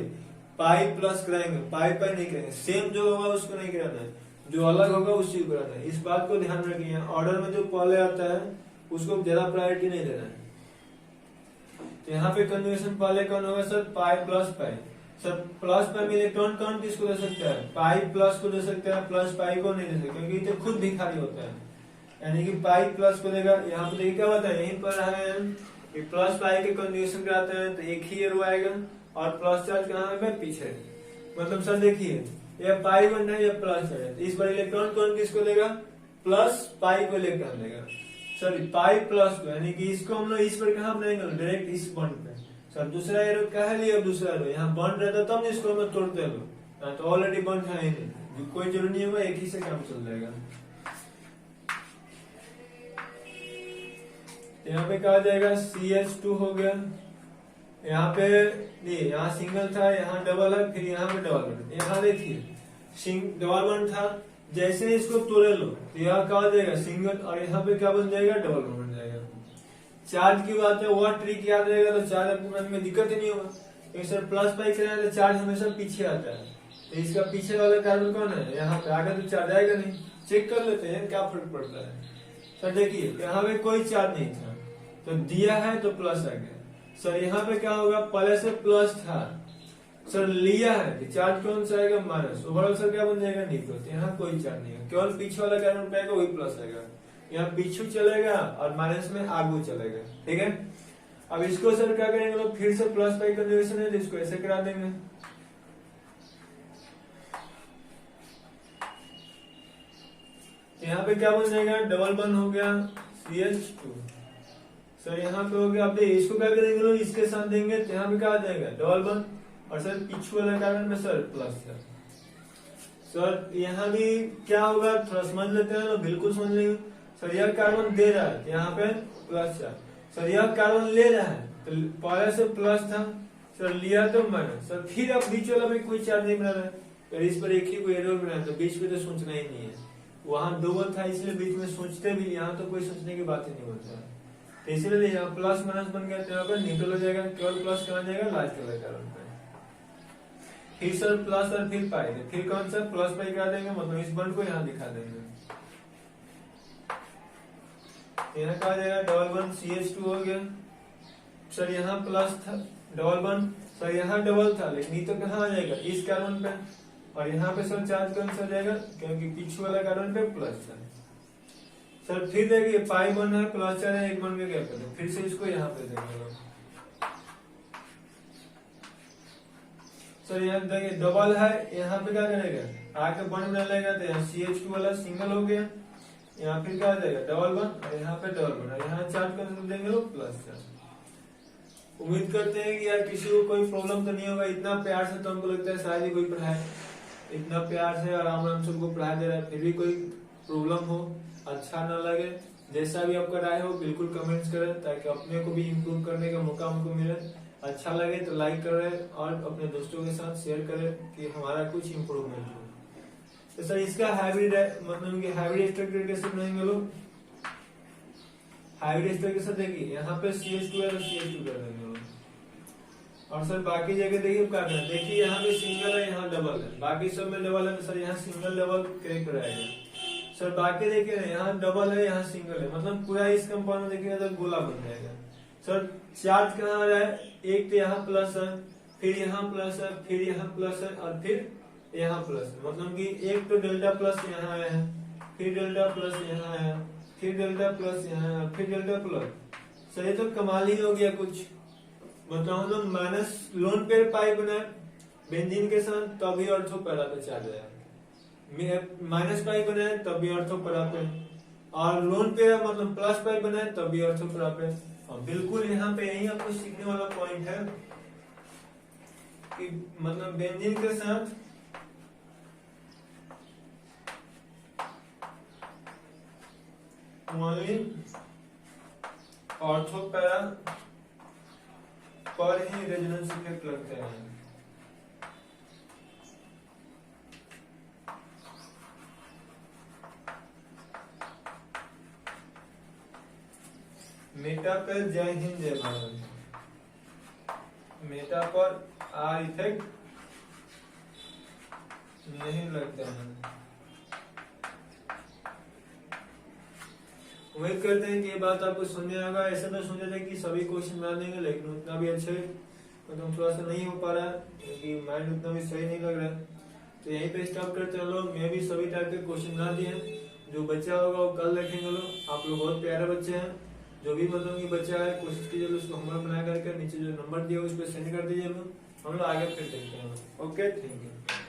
पाई प्लस कराएंगे, पाई पाई नहीं कराएंगे, सेम जो होगा उसको नहीं कराना है, जो अलग होगा उसी को कराना है। इस बात को ध्यान रखिए, ऑर्डर में जो पहले आता है उसको ज्यादा प्रायोरिटी नहीं देना है। तो यहाँ पे कंजुगेशन पहले कौन होगा sir, pi plus pi, sir plus pi में इलेक्ट्रॉन कौन किसको दे सकता है, पाई प्लस को दे सकता है, प्लस पाई को नहीं दे सकता, क्योंकि ये तो खुद भिखारी होता है, यानी कि पाई प्लस को देगा। यहाँ पे देखिए क्या होता है, यहीं पर है कि प्लस पाई के कंजुगेशन कराते हैं तो एक ही एरो आएगा और प्लस चार्ज कहाँ है, पीछे, मतलब सर देखिए ये पाई बन है, ये प्लस है, तो इस बार इलेक्ट्रॉन कौन किसको देगा, प्लस पाई को इलेक्ट्रॉन देगा, सॉरी पाई प्लस को, यानी कि इसको हम लोग इस पर कहाँ बनाएंगे, डायरेक्ट इस बॉन्ड पे। सर दूसरा एरो क्या है, लिया दूसरा एरो, यहाँ बॉन्ड रहता तब इसको हम लोग तोड़ते हैं, तो ऑलरेडी बॉन्ड है ही नहीं, कोई जरूरी नहीं होगा, एक ही से काम चल जाएगा। यहाँ पे कहा जाएगा CH2 हो गया, यहाँ पे नहीं, यहाँ सिंगल था, यहाँ डबल है, फिर यहाँ पे डबल है, यहाँ देखिए डबल बॉन्ड था, जैसे ही इसको तोड़े लो तो यहाँ कहा जाएगा सिंगल, और यहाँ पे क्या बन जाएगा, डबल बन जाएगा। चार्ज की बात है, वह ट्रिक याद रहेगा तो चार्ज आपको में दिक्कत ही नहीं होगा, क्योंकि सर प्लस पाई कराए तो चार्ज हमेशा पीछे आता है, तो इसका पीछे वाला कार्बन कौन है, यहाँ पे आगे तो चार्ज आएगा नहीं, चेक कर लेते हैं क्या फर्क पड़ता है। सर देखिए यहाँ पे कोई चार्ज नहीं था, तो दिया है तो प्लस आ गया, सर यहाँ पे क्या होगा, पहले से प्लस था, सर लिया है तो चार्ज कौन सा आएगा, माइनस, ओवरऑल सर क्या बन जाएगा, निगेटिव, यहाँ कोई चार्ज नहीं है, केवल पीछे वाला कार्बन पे आएगा वही प्लस आएगा, यहाँ पीछू चलेगा और माइनस में आगू चलेगा, ठीक है। अब इसको सर क्या करेंगे लोग, फिर से प्लस पाई कंजुगेशन है तो इसको ऐसे करा देंगे, यहाँ पे क्या बन जाएगा, डबल बन हो गया CH2, सर यहाँ पे हो गया, आप इसको क्या करेंगे लोग, इसके साथ देंगे तो यहाँ पे क्या आ जाएगा, डबल बन, और सर पीछू वाला कार्बन में सर प्लस है। सर यहाँ भी क्या होगा, थोड़ा समझ लेते हैं, बिल्कुल समझ लेंगे। सर यह कार्बन दे रहा है, यहाँ पे प्लस है, सर यह कार्बन ले रहा है तो पहले से प्लस था, सर लिया तो माइनस, सर फिर अब बीच वाला में कोई चार्ज नहीं बना रहा है, तो इस पर एक ही कोई एरो बनाया, तो बीच में तो सोचना ही नहीं है, वहां डबल था इसलिए बीच में सोचते भी, यहाँ तो कोई सोचने की बात ही नहीं होता है, तो इसलिए यहाँ प्लस माइनस बन गया, तो यहाँ पर न्यूट्रल हो जाएगा, केवल प्लस कहा जाएगा लास्ट वाले कार्बन पे, फिर सर प्लस और फिर पाई, फिर कौन सा प्लस पाई करा देंगे, मतलब इस बॉन्ड को यहाँ दिखा देंगे, यहाँ कहा जाएगा डबल बॉन्ड CH2 हो गया, सर यहाँ प्लस था डबल बॉन्ड, सर यहाँ डबल था लेकिन ये तो कहाँ आ जाएगा, इस कार्बन पे, और यहाँ पे सर चार्ज कौन सा जाएगा, क्योंकि पीछे वाला कार्बन पे प्लस था, सर फिर देखिए पाई बन है, प्लस चार्ज है, एक बन के क्या करते, फिर से इसको यहाँ पे देंगे, सर यहाँ देखिए डबल है, यहाँ पे क्या करेगा, आके बन बना लेगा, तो यहाँ CH2 वाला सिंगल हो गया, यहाँ फिर क्या आ जाएगा, डबल बन, और यहाँ पे डबल बन, यहाँ चार्ज कर देंगे लोग प्लस चार्ज। उम्मीद करते हैं कि यार किसी को कोई प्रॉब्लम तो नहीं होगा, इतना प्यार से तो हमको लगता है शायद ही कोई पढ़ाए, इतना प्यार से आराम आराम से हमको पढ़ा दे रहा है, फिर भी कोई प्रॉब्लम हो, अच्छा न लगे, जैसा भी आपका राय हो बिल्कुल कमेंट्स करें, ताकि अपने को भी इम्प्रूव करने का मौका हमको मिले, अच्छा लगे तो लाइक करें और अपने दोस्तों के साथ शेयर करें कि हमारा कुछ इम्प्रूवमेंट हो। तो सर इसका हाइब्रिड मतलब कि हाइब्रिड स्ट्रक्चर कैसे बनाएंगे लोग, हाइब्रिड स्ट्रक्चर देखिए यहाँ पे CH2 है तो CH2 कर देंगे लोग, और सर बाकी जगह देखिए क्या करना, देखिए यहाँ पे सिंगल है, यहाँ डबल है, बाकी सब में डबल है, तो सर यहाँ सिंगल डबल करेक्ट रहेगा। सर बाकी देखिए यहाँ डबल है, यहाँ सिंगल है, मतलब पूरा इस कंपाउंड में देखिएगा तो गोला बन जाएगा। सर चार्ज कहाँ आ रहा है, एक तो यहाँ प्लस है, फिर यहाँ प्लस है, फिर यहाँ प्लस है, और फिर यहाँ प्लस है, मतलब कि एक तो डेल्टा प्लस यहाँ आया है, फिर डेल्टा प्लस यहाँ आया, फिर डेल्टा प्लस यहाँ, फिर डेल्टा प्लस। सही, तो कमाल ही हो गया कुछ। मतलब हम लोग माइनस लोन पेयर पाई बनाए बेंजीन के साथ, तभी ऑर्थो पैरा पे चार्ज आया। माइनस पाई बनाए तब भी ऑर्थो पैरा पे, और लोन पे मतलब प्लस पाई बनाए तब भी ऑर्थो पैरा पे। और बिल्कुल यहाँ पे यही आपको सीखने वाला पॉइंट है कि मतलब बेंजीन के साथ ओनली ऑर्थो पैरा पर ही रेजोनेंस इफेक्ट लगते हैं। मेटा पर जय हिंद जय भारत। मेटा पर आर इफेक्ट नहीं लगता है। उम्मीद करते हैं कि ये बात आपको समझ आएगा। ऐसा तो सोचा था कि सभी क्वेश्चन बना देंगे, लेकिन उतना भी अच्छे मतलब थोड़ा सा नहीं हो पा रहा है क्योंकि माइंड उतना भी सही नहीं लग रहा है। तो यहीं पे स्टॉप करते हैं लोग। मैं भी सभी टाइप के क्वेश्चन बना दिए हैं, जो बच्चा होगा वो कल देखेंगे लोग। आप लोग बहुत प्यारे बच्चे हैं। जो भी मतलब कि बच्चा है कोशिश कीजिए उसको होमवर्क बना करके नीचे जो नंबर दिया उस पर सेंड कर दीजिए लोग। हम लोग आगे फिर देखते हैं। Okay, thank you.